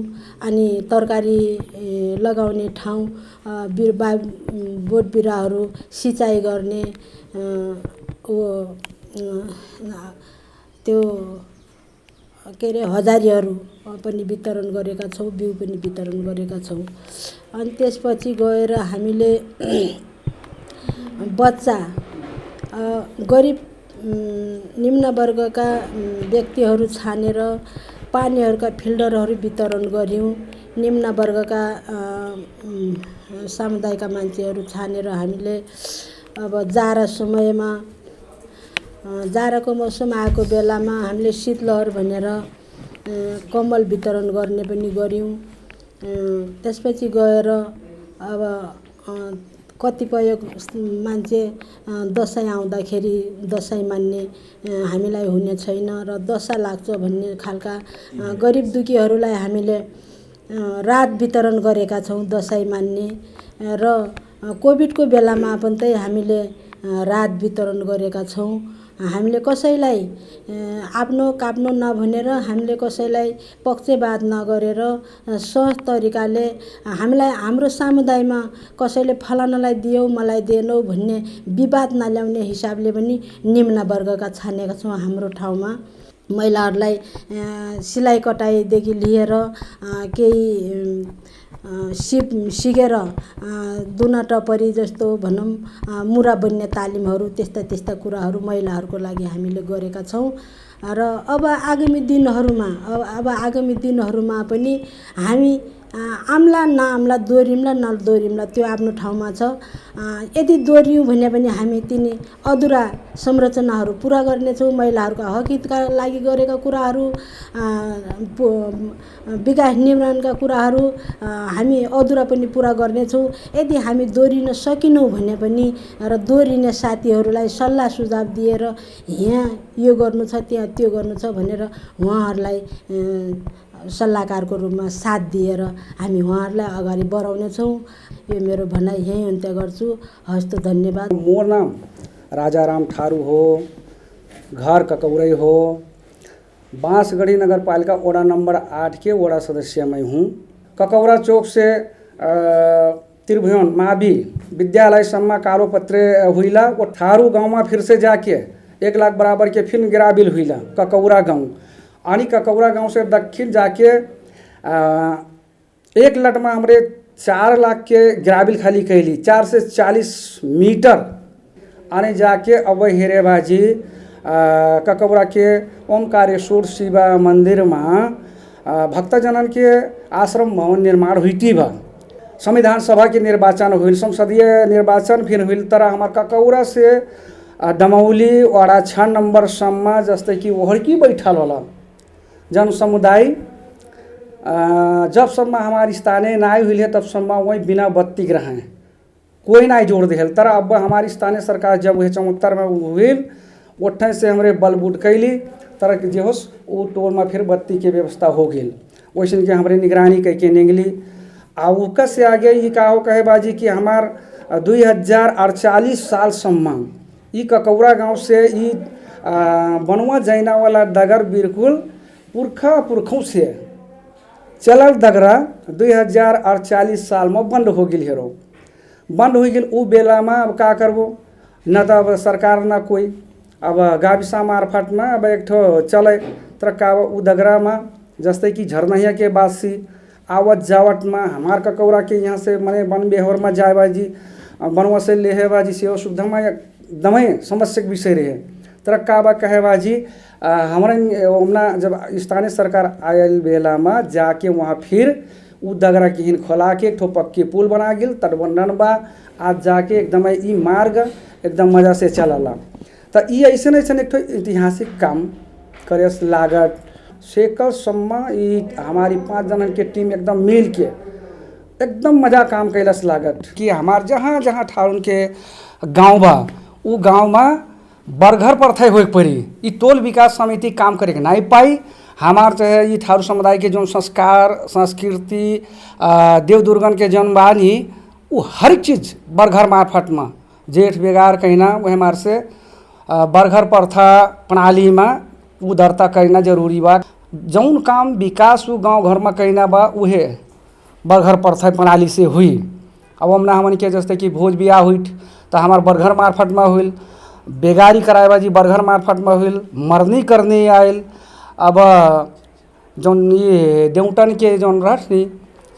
अनि तरकारी लगाउने ठाउँ, बोट बिरुवाहरू सिँचाइ गर्ने त्यो के अरे हजारीहरू पनि वितरण गरेका छौँ, बिउ पनि वितरण गरेका छौँ। अनि त्यसपछि गएर हामीले बच्चा गरिब निम्न वर्गका व्यक्तिहरू छानेर पानीहरूका फिल्टरहरू वितरण गऱ्यौँ। निम्न वर्गका समुदायका मान्छेहरू छानेर हामीले अब जाडाको मौसम आएको बेलामा हामीले शीतलहर भनेर कम्बल वितरण गर्ने पनि गऱ्यौँ। त्यसपछि गएर अब कतिपय मान्छे दसैँ आउँदाखेरि दसैँ मान्ने हामीलाई हुने छैन र दशा लाग्छ भन्ने खालका गरिब दुखीहरूलाई हामीले रात वितरण गरेका छौँ दसैँ मान्ने र कोभिडको बेलामा पनि हामीले रात वितरण गरेका छौँ। हामीले कसैलाई आफ्नो काप्नु नभनेर हामीले कसैलाई पक्षपात नगरेर सहज तरिकाले हामीलाई हाम्रो समुदायमा कसैले फलानालाई दियौ मलाई दिएनौ भन्ने विवाद नल्याउने हिसाबले पनि निम्न वर्गका छानेका छौँ। हाम्रो ठाउँमा महिलाहरूलाई सिलाइ कटाइदेखि लिएर केही सिकेर दुना टपरी जस्तो भनौँ मुरा बन्ने तालिमहरू त्यस्ता कुराहरू महिलाहरूको लागि हामीले गरेका छौँ। र अब आगामी दिनहरूमा पनि हामी आम्ला नआम्ला दोहोऱ्यौँला नदोहोऱ्यौँला त्यो आफ्नो ठाउँमा छ। यदि दोहोऱ्यौँ भने पनि हामी तिनी अधुरा संरचनाहरू पुरा गर्नेछौँ। महिलाहरूका हक हितका लागि गरेका कुराहरू, विकास निर्माणका कुराहरू हामी अधुरा पनि पुरा गर्नेछौँ। यदि हामी दोहोरिन सकिनौँ भने पनि र दोहोरिने साथीहरूलाई सल्लाह सुझाव दिएर यहाँ यो गर्नु छ त्यहाँ त्यो गर्नु छ भनेर उहाँहरूलाई सल्लाहकारको रूपमा साथ दिएर हामी उहाँहरूलाई अगाडि बढाउनेछौँ। यो मेरो भनाइ यहीँ अन्त्य गर्छु। हस्त धन्यवाद। मोर नाम राजाराम ठारू हो, घर ककौरई हो, बांसगढ़ी नगर पालिका वड़ा नंबर 8 के वड़ा सदस्य मैं हूँ। ककौरा चौक से त्रिभुवन मावी विद्यालय सम्मा कालो पत्रे हुईला वो ठारू गाँव में फिर से जाके 1 लाख बराबर के फिर गिराबिल हुईला ककौरा गाँव। आणि ककौरा गांव से दक्षिण जाके 1 लट में हमारे 4 लाख के गिराबिल खाली कैली 4 से 40 मीटर आने जाके अब हेरेबाजी ककौरा के ओमकारेश्वर शिव मंदिर में भक्तजनन के आश्रम भवन निर्माण हुई बा। संविधान सभा के निर्वाचन हुई, संसदीय निर्वाचन फिर हुई, तर हमार ककौरा से दमौली वड़ा 6 नंबर सम्म जस्ते कि ओहरकी बैठल होला जन समुदाय जब सम्म हमारी स्थानीय नाय हुई है तब सम्म वही बिना बत्ती रहे, कोई ना जोड़ दे। तर अब हमारी स्थानीय सरकार जब हुए 74 में हुई उठे से हमारे बलबूट कैली तर जे होस वो टोल में फिर बत्ती के व्यवस्था हो गई। वैसे के हमारे निगरानी कह के निकली आ से आगे ये कहो कहे बाजी कि हमार 2048 साल सम्म ये ककौरा गांव से ये बनवा जैना वाला डगर बिल्कुल पुरखों से चलल डगरा 2048 साल में बंद हो गई हेरो। बंद हो गई उ बेला में अब का करबो न तो अब सरकार न कोई अब गाविसा मार्फत में अब एक ठो चले तर का उ डगरा में जस्ते कि झरनहिया के बासी आवत जावत में हमार ककौरा के यहाँ से मने वन बेहवर में जाए बाजी बनवा से ले बाजी से सुविधा में एकदमै समस्या विषय रहे। तर का बा कहे बाजी हमारे ओमना जब स्थानीय सरकार आयल बेला में जाके वहाँ फिर उ दगरा के हिन खोला के एक ठो पक्की पुल बना गेल तटबंधन बा। आज जाके एकदम ई मार्ग एकदम मजा से चलला। तो ये ऐसे एक ठो ऐतिहासिक काम करे लागत सेकर सम्मा हमारी 5 जनन के टीम एकदम मिल के एकदम मजा काम कैलस लागत कि हमार जहाँ जहाँ ठाउन के गाँव बा उ गाँव में बरघर परथै हो पड़ी ई टोल विकास समिति काम करे नहीं पाई। हमार चाहे ये ठारू समुदाय के जो संस्कार संस्कृति देव दुर्गन के जन्म बानी वो हर चीज़ बरघर मार्फत में जेठ बेगार कहना वह हमारे से बरघर प्रथा प्रणाली में उदरता करना जरूरी बा। जौन काम विकास उ गाँव घर में कहना बा उहे बरघर प्रथा प्रणाली से हुई। अब हमने हमन के जैसे कि भोज बियाह हुई तो हमार बरघर मार्फत में हुई, बेगारी कराए बाजी बरघर मार्फत में हुई, मरनी करने आयल। अब जौन ये देवटन के जौन रहनी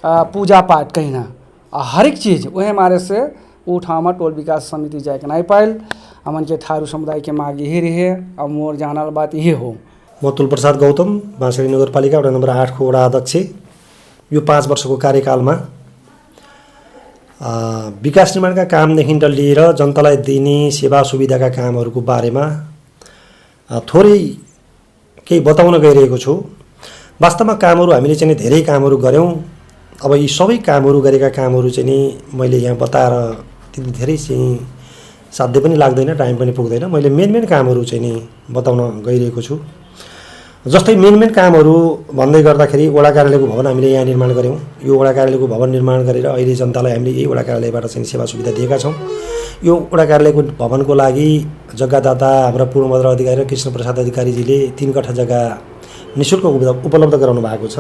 पूजा पाठ कहना हर एक चीज़ वह हमारे से उ ठाव में टोल विकास समिति जाए के नहीं पायल। हमन के ठारू समुदाय के मांग यही रहे। अब मोर जानल बात ये हो। म तुल प्रसाद गौतम बांसगढ़ी नगरपालिका वडा नंबर 8 को वडा अध्यक्ष। यो 5 वर्षको कार्यकालमा विकास निर्माणका कामदेखि लिएर जनतालाई दिने सेवा सुविधाका कामहरूको बारेमा थोरै केही बताउन गइरहेको छु। वास्तवमा कामहरू हामीले चाहिँ धेरै कामहरू गऱ्यौँ। अब यी सबै कामहरू गरेका कामहरू चाहिँ नि मैले यहाँ बताएर त्यति धेरै चाहिँ साध्य पनि लाग्दैन, टाइम पनि पुग्दैन। मैले मेन कामहरू चाहिँ नि बताउन गइरहेको छु। जस्तै मेन कामहरू भन्दै गर्दाखेरि वडा कार्यालयको भवन हामीले यहाँ निर्माण गऱ्यौँ। यो वडा कार्यालयको भवन निर्माण गरेर अहिले जनतालाई हामीले यही वडा कार्यालयबाट चाहिँ सेवा सुविधा दिएका छौँ। यो वडा कार्यालयको भवनको लागि जग्गादाता हाम्रा पूर्णभद्र अधिकारी र कृष्ण प्रसाद अधिकारीजीले 3 कट्ठा जग्गा निःशुल्क उपलब्ध गराउनु भएको छ।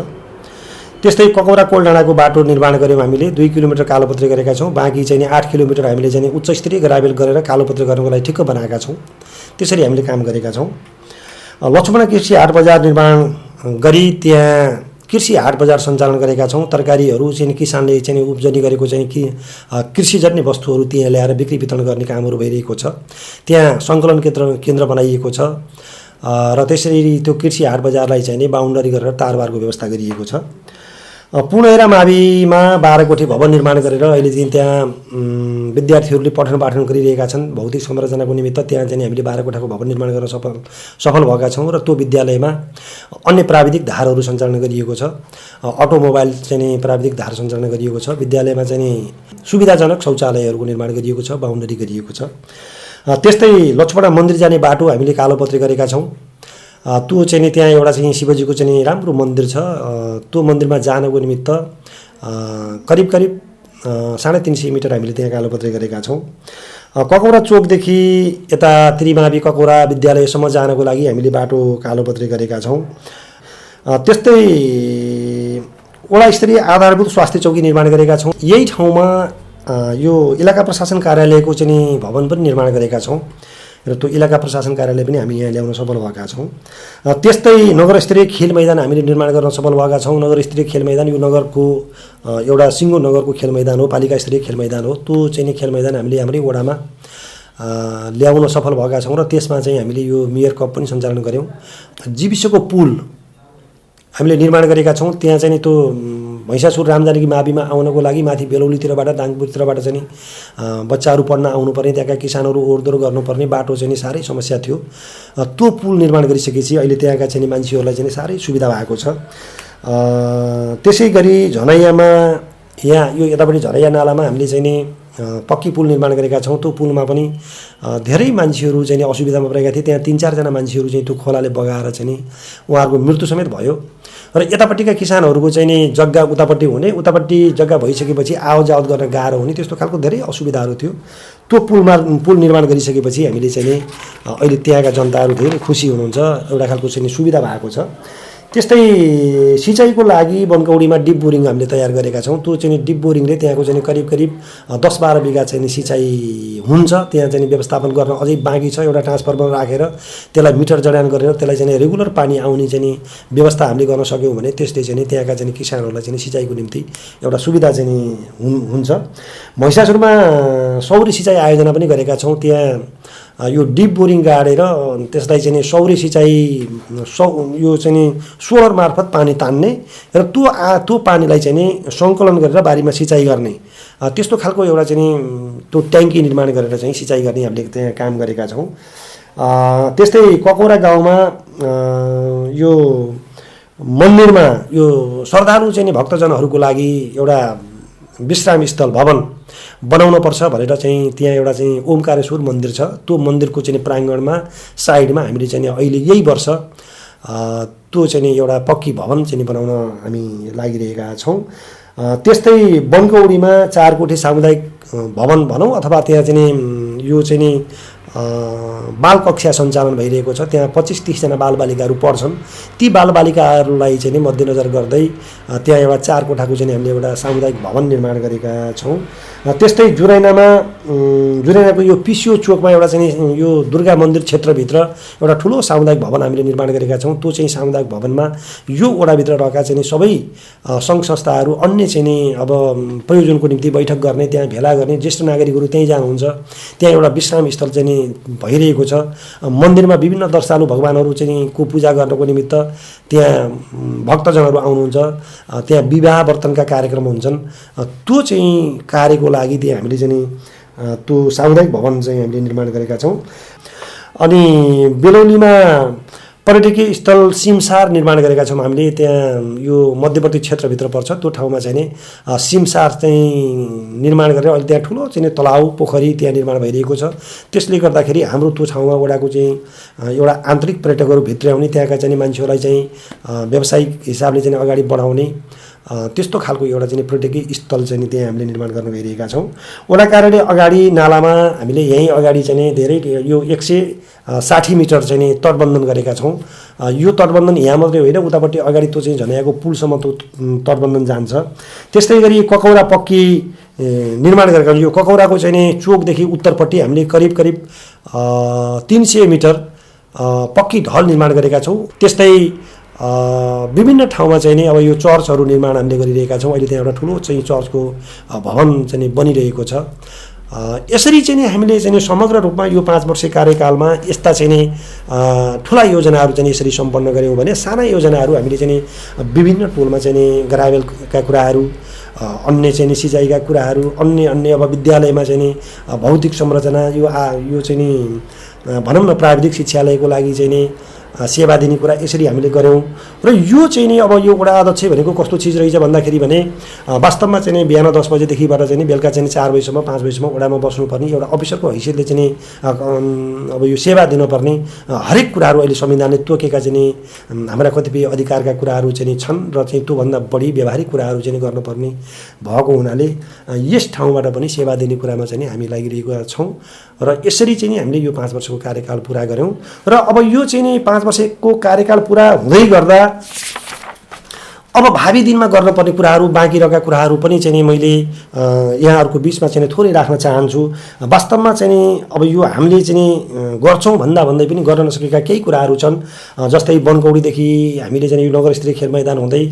त्यस्तै ककौरा कोलडाँडाको बाटो निर्माण गऱ्यौँ हामीले, 2 किलोमिटर कालोपत्री गरेका छौँ। बाँकी चाहिँ 8 किलोमिटर हामीले चाहिँ उच्च स्तरीय ग्राभेल गरेर कालोपत्री गर्नको लागि ठिक्क बनाएका छौँ। त्यसरी हामीले काम गरेका छौँ। लक्ष्मण कृषि हाट बजार निर्माण गरी त्यहाँ कृषि हाट बजार सञ्चालन गरेका छौँ। तरकारीहरू चाहिँ किसानले चाहिँ उब्जनी गरेको चाहिँ कि कृषिजन्य वस्तुहरू त्यहाँ ल्याएर बिक्री वितरण गर्ने कामहरू भइरहेको छ। त्यहाँ सङ्कलन केन्द्र बनाइएको छ र त्यसरी त्यो कृषि हाट बजारलाई चाहिँ नि बाउन्डरी गरेर तारबारको व्यवस्था गरिएको छ। पुणेरा माविमा 12 कोठी भवन निर्माण गरेर अहिले चाहिँ त्यहाँ विद्यार्थीहरूले पठन पाठन गरिरहेका छन्। भौतिक संरचनाको निमित्त त्यहाँ चाहिँ हामीले 12 कोठाको भवन निर्माण गर्न सफल भएका छौँ र त्यो विद्यालयमा अन्य प्राविधिक धारहरू सञ्चालन गरिएको छ। अटोमोबाइल चाहिँ प्राविधिक धार सञ्चालन गरिएको छ। विद्यालयमा चाहिँ सुविधाजनक शौचालयहरूको निर्माण गरिएको छ, बाउन्डरी गरिएको छ। त्यस्तै लक्ष्मण मन्दिर जाने बाटो हामीले कालोपत्री गरेका छौँ। त्यो चाहिँ नि त्यहाँ एउटा चाहिँ शिवजीको चाहिँ राम्रो मन्दिर छ। त्यो मन्दिरमा जानको निमित्त करिब 350 मिटर हामीले त्यहाँ कालोपत्री गरेका छौँ। ककौरा चोकदेखि यता त्रिमावि ककौरा विद्यालयसम्म जानको लागि हामीले बाटो कालोपत्री गरेका छौँ। त्यस्तै वडा स्तरीय आधारभूत स्वास्थ्य चौकी निर्माण गरेका छौँ। यही ठाउँमा यो इलाका प्रशासन कार्यालयको चाहिँ भवन पनि निर्माण गरेका छौँ र त्यो इलाका प्रशासन कार्यालय पनि हामी यहाँ ल्याउन सफल भएका छौँ। त्यस्तै नगरस्तरीय खेल मैदान हामीले निर्माण गर्न सफल भएका छौँ। नगरस्तरीय खेल मैदान यो नगरको एउटा सिङ्गो नगरको खेल मैदान हो, पालिका स्तरीय खेल मैदान हो। त्यो चाहिँ खेल मैदान हामीले हाम्रै वडामा ल्याउन सफल भएका छौँ र त्यसमा चाहिँ हामीले यो मेयर कप पनि सञ्चालन गऱ्यौँ। जीविसको पुल हामीले निर्माण गरेका छौँ। त्यहाँ चाहिँ त्यो भैँसासुर रामजानकी माविमा आउनको लागि माथि बेलौलीतिरबाट दाङपुरतिरबाट चाहिँ बच्चाहरू पढ्न आउनुपर्ने, त्यहाँका किसानहरू ओहोरदोहोर गर्नुपर्ने बाटो चाहिँ साह्रै समस्या थियो। त्यो पुल निर्माण गरिसकेपछि अहिले त्यहाँका चाहिँ मान्छेहरूलाई चाहिँ साह्रै सुविधा भएको छ। त्यसै गरी झनैयामा यहाँ यो यतापट्टि झनैया नालामा हामीले चाहिँ नि पक्की पुल निर्माण गरेका छौँ। त्यो पुलमा पनि धेरै मान्छेहरू चाहिँ असुविधामा परेका थिए। त्यहाँ 3-4 जना मान्छेहरू चाहिँ त्यो खोलाले बगाएर चाहिँ नि उहाँहरूको मृत्यु समेत भयो र यतापट्टिका किसानहरूको चाहिँ नि जग्गा उतापट्टि हुने, उतापट्टि जग्गा भइसकेपछि आवत गर्न गाह्रो हुने, त्यस्तो खालको धेरै असुविधाहरू थियो। त्यो पुल निर्माण गरिसकेपछि हामीले चाहिँ नि अहिले त्यहाँका जनताहरू धेरै खुसी हुनुहुन्छ। एउटा खालको चाहिँ सुविधा भएको छ। त्यस्तै सिँचाइको लागि बनकौडीमा डिप बोरिङ हामीले तयार गरेका छौँ। त्यो चाहिँ डिप बोरिङले त्यहाँको चाहिँ करिब 10-12 बिघा चाहिँ सिँचाइ हुन्छ। त्यहाँ चाहिँ व्यवस्थापन गर्न अझै बाँकी छ। एउटा ट्रान्सफर्मर राखेर त्यसलाई मिटर जडान गरेर त्यसलाई चाहिँ रेगुलर पानी आउने चाहिँ व्यवस्था हामीले गर्न सक्यौँ भने त्यसले चाहिँ त्यहाँका चाहिँ किसानहरूलाई चाहिँ सिँचाइको निम्ति एउटा सुविधा चाहिँ हुन्छ। महिषासुरमा सौर्य सिँचाइ आयोजना पनि गरेका छौँ। त्यहाँ यो डिप बोरिङ गाडेर त्यसलाई चाहिँ सौर्य सिँचाइ यो चाहिँ सोलर मार्फत पानी तान्ने र त्यो पानीलाई चाहिँ सङ्कलन गरेर बारीमा सिँचाइ गर्ने, त्यस्तो खालको एउटा चाहिँ त्यो ट्याङ्की निर्माण गरेर चाहिँ सिँचाइ गर्ने हामीले त्यहाँ काम गरेका छौँ। त्यस्तै ककौरा गाउँमा यो मन्दिरमा यो श्रद्धालु चाहिँ भक्तजनहरूको लागि एउटा विश्राम स्थल भवन बनाउनुपर्छ भनेर चाहिँ त्यहाँ एउटा चाहिँ ओमकारेश्वर मन्दिर छ। त्यो मन्दिरको चाहिँ प्राङ्गणमा साइडमा हामीले चाहिँ अहिले यही वर्ष त्यो चाहिँ एउटा पक्की भवन चाहिँ बनाउन हामी लागिरहेका छौँ। त्यस्तै बनकौडीमा 4 कोठी सामुदायिक भवन भनौँ अथवा त्यहाँ चाहिँ यो चाहिँ बाल कक्षा सञ्चालन भइरहेको छ। त्यहाँ 25-30 जना बालबालिकाहरू पढ्छन्। ती बालबालिकाहरूलाई चाहिँ मध्यनजर गर्दै त्यहाँ एउटा 4 कोठाको चाहिँ हामीले एउटा सामुदायिक भवन निर्माण गरेका छौँ। त्यस्तै जुराइनाको यो पिसिओ चोकमा एउटा चाहिँ यो दुर्गा मन्दिर क्षेत्रभित्र एउटा ठुलो सामुदायिक भवन हामीले निर्माण गरेका छौँ। त्यो चाहिँ सामुदायिक भवनमा यो वडाभित्र रहेका चाहिँ सबै सङ्घ संस्थाहरू अन्य चाहिँ अब प्रयोजनको निम्ति बैठक गर्ने, त्यहाँ भेला गर्ने, ज्येष्ठ नागरिकहरू त्यहीँ जानुहुन्छ। त्यहाँ एउटा विश्राम स्थल चाहिँ भइरहेको छ। मन्दिरमा विभिन्न दर्शालु भगवानहरू चाहिँ को पूजा गर्नको निमित्त त्यहाँ भक्तजनहरू आउनुहुन्छ, त्यहाँ विवाह वर्तनका कार्यक्रम हुन्छन्। त्यो चाहिँ कार्यको लागि त्यहाँ हामीले चाहिँ त्यो सामुदायिक भवन चाहिँ हामीले निर्माण गरेका छौँ। अनि बेलौलीमा पर्यटकीय स्थल सिमसार निर्माण गरेका छौँ हामीले। त्यहाँ यो मध्यवर्ती क्षेत्रभित्र पर्छ, त्यो ठाउँमा चाहिँ नि सिमसार चाहिँ निर्माण गरेर अहिले त्यहाँ ठुलो चाहिँ तलाउ पोखरी त्यहाँ निर्माण भइरहेको छ। त्यसले गर्दाखेरि हाम्रो त्यो ठाउँमा वडाको चाहिँ एउटा आन्तरिक पर्यटकहरू भित्र आउने, त्यहाँका चाहिँ मान्छेहरूलाई चाहिँ व्यावसायिक हिसाबले चाहिँ अगाडि बढाउने त्यस्तो खालको एउटा चाहिँ पर्यटकीय स्थल चाहिँ त्यहाँ हामीले निर्माण गर्न गइरहेका छौँ। वडा कार्यालय अगाडि नालामा हामीले यहीँ अगाडि चाहिँ धेरै यो 160 मिटर चाहिँ तटबन्धन गरेका छौँ। यो तटबन्धन यहाँ मात्रै होइन, उतापट्टि अगाडि त्यो चाहिँ झन्याको पुलसम्म त्यो तटबन्धन जान्छ। त्यस्तै गरी ककौरा पक्की निर्माण गरेका छौँ। यो ककौराको चाहिँ चोकदेखि उत्तरपट्टि हामीले करिब 300 मिटर पक्की ढल निर्माण गरेका छौँ। त्यस्तै विभिन्न ठाउँमा चाहिँ नि अब यो चर्चहरू निर्माण हामीले गरिरहेका छौँ। अहिले त्यहाँ एउटा ठुलो चाहिँ चर्चको भवन चाहिँ बनिरहेको छ। यसरी चाहिँ नि हामीले चाहिँ समग्र रूपमा यो 5 वर्ष कार्यकालमा यस्ता चाहिँ नि ठुला योजनाहरू चाहिँ यसरी सम्पन्न गऱ्यौँ भने साना योजनाहरू हामीले चाहिँ विभिन्न टोलमा चाहिँ नि ग्राभेलका कुराहरू, अन्य चाहिँ सिँचाइका कुराहरू, अन्य अब विद्यालयमा चाहिँ नि भौतिक संरचना यो चाहिँ नि भनौँ न प्राविधिक शिक्षालयको लागि चाहिँ नि सेवा दिने कुरा यसरी हामीले गऱ्यौँ। र यो चाहिँ नि अब यो वडा अध्यक्ष भनेको कस्तो चिज रहेछ भन्दाखेरि भने वास्तवमा चाहिँ बिहान 10 बजेदेखिबाट चाहिँ बेलुका चाहिँ 4 बजीसम्म 5 बजीसम्म वडामा बस्नुपर्ने एउटा अफिसरको हैसियतले चाहिँ अब यो सेवा दिनुपर्ने हरेक कुराहरू अहिले संविधानले तोकेका चाहिँ हाम्रा कतिपय अधिकारका कुराहरू चाहिँ छन् र चाहिँ त्योभन्दा बढी व्यवहारिक कुराहरू चाहिँ गर्नुपर्ने भएको हुनाले यस ठाउँबाट पनि सेवा दिने कुरामा चाहिँ हामी लागिरहेका छौँ। र यसरी चाहिँ हामीले यो 5 वर्षको कार्यकाल पुरा गऱ्यौँ। र अब यो चाहिँ 5 वर्षको कार्यकाल पुरा हुँदै गर्दा अब भावी दिनमा गर्नुपर्ने कुराहरू, बाँकी रहेका कुराहरू पनि चाहिँ मैले यहाँहरूको बिचमा चाहिँ थोरै राख्न चाहन्छु। वास्तवमा चाहिँ अब यो हामीले चाहिँ गर्छौँ भन्दै पनि गर्न नसकेका केही कुराहरू छन्। जस्तै बनकौडीदेखि हामीले चाहिँ यो नगरस्तरीय खेल मैदान हुँदै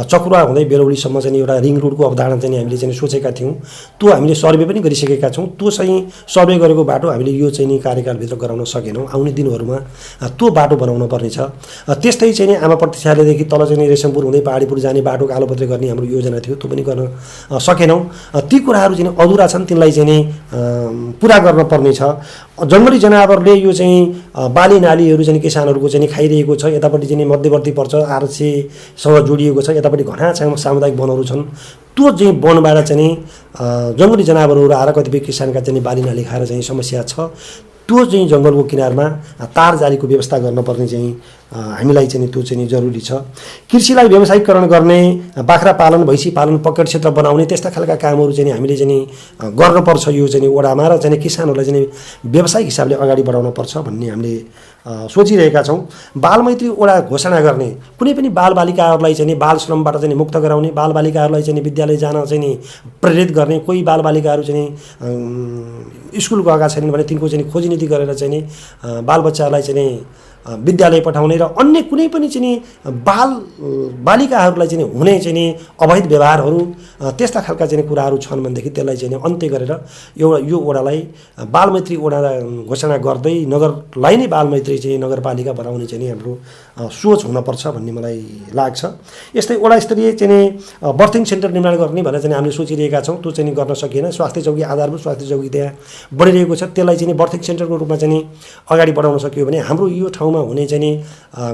चकुरा हुँदै बेलौलीसम्म चाहिँ एउटा रिङ रोडको अवधारणा चाहिँ हामीले चाहिँ सोचेका थियौँ। त्यो हामीले सर्वे पनि गरिसकेका छौँ। त्यो चाहिँ सर्वे गरेको बाटो हामीले यो चाहिँ कार्यकालभित्र गराउन सकेनौँ। आउने दिनहरूमा त्यो बाटो बनाउन पर्नेछ। त्यस्तै चाहिँ आमा प्रतिष्ठालयदेखि तल चाहिँ रेशमपुर हुँदै पहाडीपुर जाने बाटो कालोपत्रे गर्ने हाम्रो योजना थियो, त्यो पनि गर्न सकेनौँ। ती कुराहरू चाहिँ अधुरा छन्, तिनलाई चाहिँ पुरा गर्न पर्नेछ। जङ्गली जनावरले यो चाहिँ बाली नालीहरू चाहिँ किसानहरूको चाहिँ खाइरहेको छ। यतापट्टि चाहिँ मध्यवर्ती पर्छ, आरसीसँग जोडिएको छ। यतापट्टि घना सामुदायिक वनहरू छन्। त्यो चाहिँ वनबाट चाहिँ जङ्गली जनावरहरू आएर कतिपय किसानका चाहिँ बाली नाली खाएर चाहिँ समस्या छ। त्यो चाहिँ जङ्गलको किनारमा तार जालीको व्यवस्था गर्नुपर्ने चाहिँ हामीलाई चाहिँ त्यो चाहिँ जरुरी छ। कृषिलाई व्यवसायीकरण गर्ने, बाख्रा पालन, भैँसी पालन, पकेट क्षेत्र बनाउने त्यस्ता खालका कामहरू चाहिँ हामीले चाहिँ गर्नुपर्छ यो चाहिँ वडामा। र चाहिँ किसानहरूलाई चाहिँ व्यवसायिक हिसाबले अगाडि बढाउनुपर्छ भन्ने हामीले सोचिरहेका छौँ। बालमैत्री वडा घोषणा गर्ने, कुनै पनि बालबालिकाहरूलाई चाहिँ बाल श्रमबाट चाहिँ मुक्त गराउने, बालबालिकाहरूलाई चाहिँ विद्यालय जान चाहिँ प्रेरित गर्ने। कोही बालबालिकाहरू चाहिँ स्कुल गएका छैनन् भने तिनको चाहिँ खोजी नीति गरेर चाहिँ बालबच्चाहरूलाई चाहिँ विद्यालय पठाउने र अन्य कुनै पनि चाहिँ बालिकाहरूलाई चाहिँ हुने चाहिँ अवैध व्यवहारहरू त्यस्ता खालका चाहिँ कुराहरू छन् भनेदेखि त्यसलाई चाहिँ अन्त्य गरेर यो वडालाई बालमैत्री वडा घोषणा गर्दै नगरलाई नै बालमैत्री चाहिँ नगरपालिका बनाउने चाहिँ हाम्रो सोच हुनपर्छ भन्ने मलाई लाग्छ। यस्तै वडा स्तरीय चाहिँ बर्थिङ सेन्टर निर्माण गर्ने भनेर चाहिँ हामीले सोचिरहेका छौँ। त्यो चाहिँ गर्न सकिएन। स्वास्थ्य चौकी, आधारभूत स्वास्थ्य चौकी त्यहाँ बढिरहेको छ। त्यसलाई चाहिँ बर्थिङ सेन्टरको रूपमा चाहिँ अगाडि बढाउन सकियो भने हाम्रो यो ठाउँमा हुने चाहिँ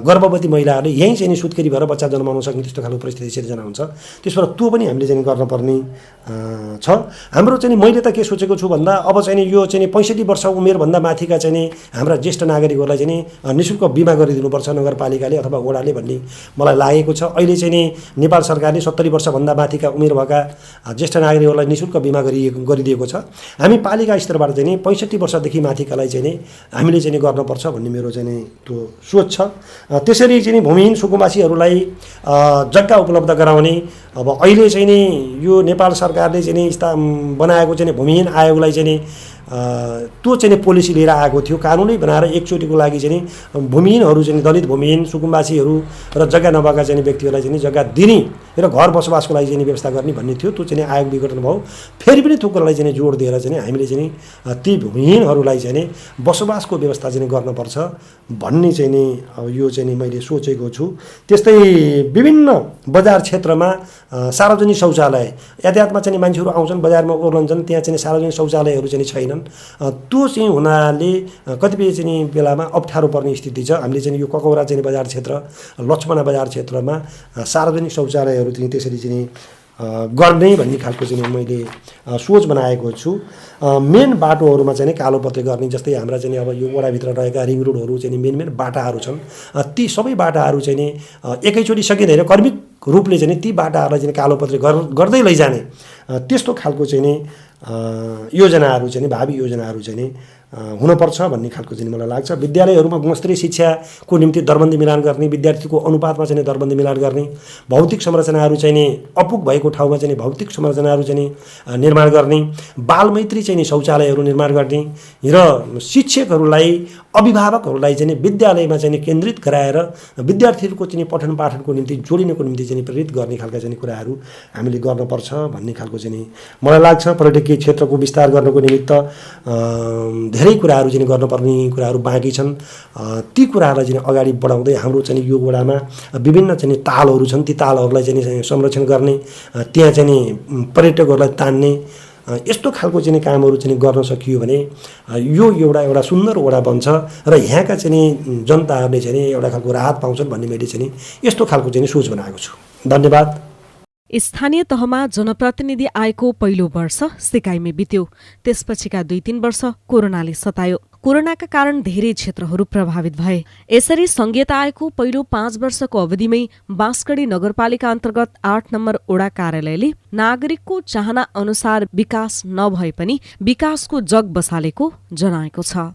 गर्भवती महिलाहरूले यहीँ चाहिँ सुत्केरी भएर बच्चा जन्माउन सक्ने त्यस्तो खालको परिस्थिति सिर्जना हुन्छ। त्यसबाट त्यो पनि हामीले चाहिँ गर्नुपर्ने छ। हाम्रो चाहिँ मैले त के सोचेको छु भन्दा अब चाहिँ यो चाहिँ 65 वर्ष उमेरभन्दा माथिका चाहिँ हाम्रा ज्येष्ठ नागरिकहरूलाई चाहिँ निःशुल्क बिमा गरिदिनुपर्छ नगरपालिकाले अथवा वडाले भन्ने मलाई लागेको छ। अहिले चाहिँ नेपाल सरकारले 70 वर्षभन्दा माथिका उमेर भएका ज्येष्ठ नागरिकहरूलाई निःशुल्क बिमा गरिदिएको छ। हामी पालिका स्तरबाट चाहिँ 65 वर्षदेखि माथिकालाई चाहिँ हामीले चाहिँ गर्नुपर्छ भन्ने मेरो चाहिँ त्यो सोच छ। त्यसरी चाहिँ भूमिहीन सुकुम्बासीहरूलाई जग्गा उपलब्ध गराउने। अब अहिले चाहिँ नि यो नेपाल सरकारले चाहिँ बनाएको चाहिँ भूमिहीन आयोगलाई चाहिँ त्यो चाहिँ पोलिसी लिएर आएको थियो। कानुनै बनाएर एकचोटिको लागि चाहिँ भूमिहीनहरू चाहिँ दलित भूमिहीन सुकुम्बासीहरू र जग्गा नभएका चाहिँ व्यक्तिहरूलाई चाहिँ जग्गा दिने र घर बसोबासको लागि चाहिँ व्यवस्था गर्ने भन्ने थियो। त्यो चाहिँ आयोग विघटन भयो। फेरि पनि त्यो कुरालाई चाहिँ जोड दिएर चाहिँ हामीले चाहिँ ती भूमिहीनहरूलाई चाहिँ बसोबासको व्यवस्था चाहिँ गर्नुपर्छ भन्ने चाहिँ नि यो चाहिँ मैले सोचेको छु। त्यस्तै विभिन्न बजार क्षेत्रमा सार्वजनिक शौचालय यातायातमा चाहिँ मान्छेहरू आउँछन् बजारमा ओर्लन्छन्, त्यहाँ चाहिँ सार्वजनिक शौचालयहरू चाहिँ छैनन्। त्यो चाहिँ हुनाले कतिपय चाहिँ बेलामा अप्ठ्यारो पर्ने स्थिति छ। हामीले चाहिँ यो ककौरा चाहिँ बजार क्षेत्र, लक्ष्मणा बजार क्षेत्रमा सार्वजनिक शौचालयहरू चाहिँ त्यसरी चाहिँ गर्ने भन्ने खालको चाहिँ मैले सोच बनाएको छु। मेन बाटोहरूमा चाहिँ कालोपत्रे गर्ने, जस्तै हाम्रा चाहिँ अब यो वडाभित्र रहेका रिङ रोडहरू चाहिँ मेन बाटाहरू छन्, ती सबै बाटाहरू चाहिँ एकैचोटि सकिँदैन, क्रमिक रूपले चाहिँ ती बाटाहरूलाई चाहिँ कालोपत्रे गर्दै लैजाने त्यस्तो खालको चाहिँ योजनाहरू चाहिँ भावी योजनाहरू चाहिँ हुनुपर्छ भन्ने खालको चाहिँ मलाई लाग्छ। विद्यालयहरूमा गुणस्तरीय शिक्षाको निम्ति दरबन्दी मिलान गर्ने, विद्यार्थीको अनुपातमा चाहिँ दरबन्दी मिलान गर्ने, भौतिक संरचनाहरू चाहिँ अपुग भएको ठाउँमा चाहिँ भौतिक संरचनाहरू चाहिँ निर्माण गर्ने, बालमैत्री चाहिँ शौचालयहरू निर्माण गर्ने र शिक्षकहरूलाई अभिभावकहरूलाई चाहिँ विद्यालयमा चाहिँ केन्द्रित गराएर विद्यार्थीहरूको चाहिँ पठन पाठनको निम्ति जोडिनको निम्ति चाहिँ प्रेरित गर्ने खालका चाहिँ कुराहरू हामीले गर्नुपर्छ भन्ने खालको चाहिँ मलाई लाग्छ। पर्यटकीय क्षेत्रको विस्तार गर्नको निमित्त धेरै कुराहरू चाहिँ गर्नुपर्ने कुराहरू बाँकी छन्। ती कुराहरूलाई चाहिँ अगाडि बढाउँदै हाम्रो चाहिँ यो वडामा विभिन्न चाहिँ तालहरू छन्, ती तालहरूलाई चाहिँ संरक्षण गर्ने, त्यहाँ चाहिँ पर्यटकहरूलाई तान्ने यस्तो खालको चाहिँ कामहरू चाहिँ गर्न सकियो भने यो एउटा सुन्दर वडा बन्छ र यहाँका चाहिँ जनताहरूले चाहिँ एउटा खालको राहत पाउँछन् भन्ने मैले चाहिँ यस्तो खालको चाहिँ सोच बनाएको छु। धन्यवाद। स्थानीय तहमा जनप्रतिनिधि आएको पहिलो वर्ष सिकाइमै बित्यो। त्यसपछिका 2-3 वर्ष कोरोनाले सतायो। कोरोनाका कारण धेरै क्षेत्रहरू प्रभावित भए। यसरी संघीयता आएको पहिलो 5 वर्षको अवधिमै बाँसगढी नगरपालिका अन्तर्गत 8 नम्बर ओडा कार्यालयले नागरिकको चाहना अनुसार विकास नभए पनि विकासको जग बसालेको जनाएको छ।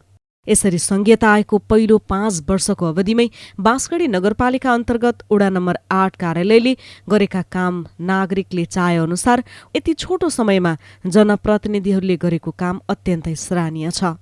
यसरी संघीयता आएको पहिलो 5 वर्षको अवधिमै बाँसगढी नगरपालिका अन्तर्गत ओडा नम्बर 8 कार्यालयले गरेका काम नागरिकले चाहे अनुसार यति छोटो समयमा जनप्रतिनिधिहरूले गरेको काम अत्यन्तै सराहनीय छ।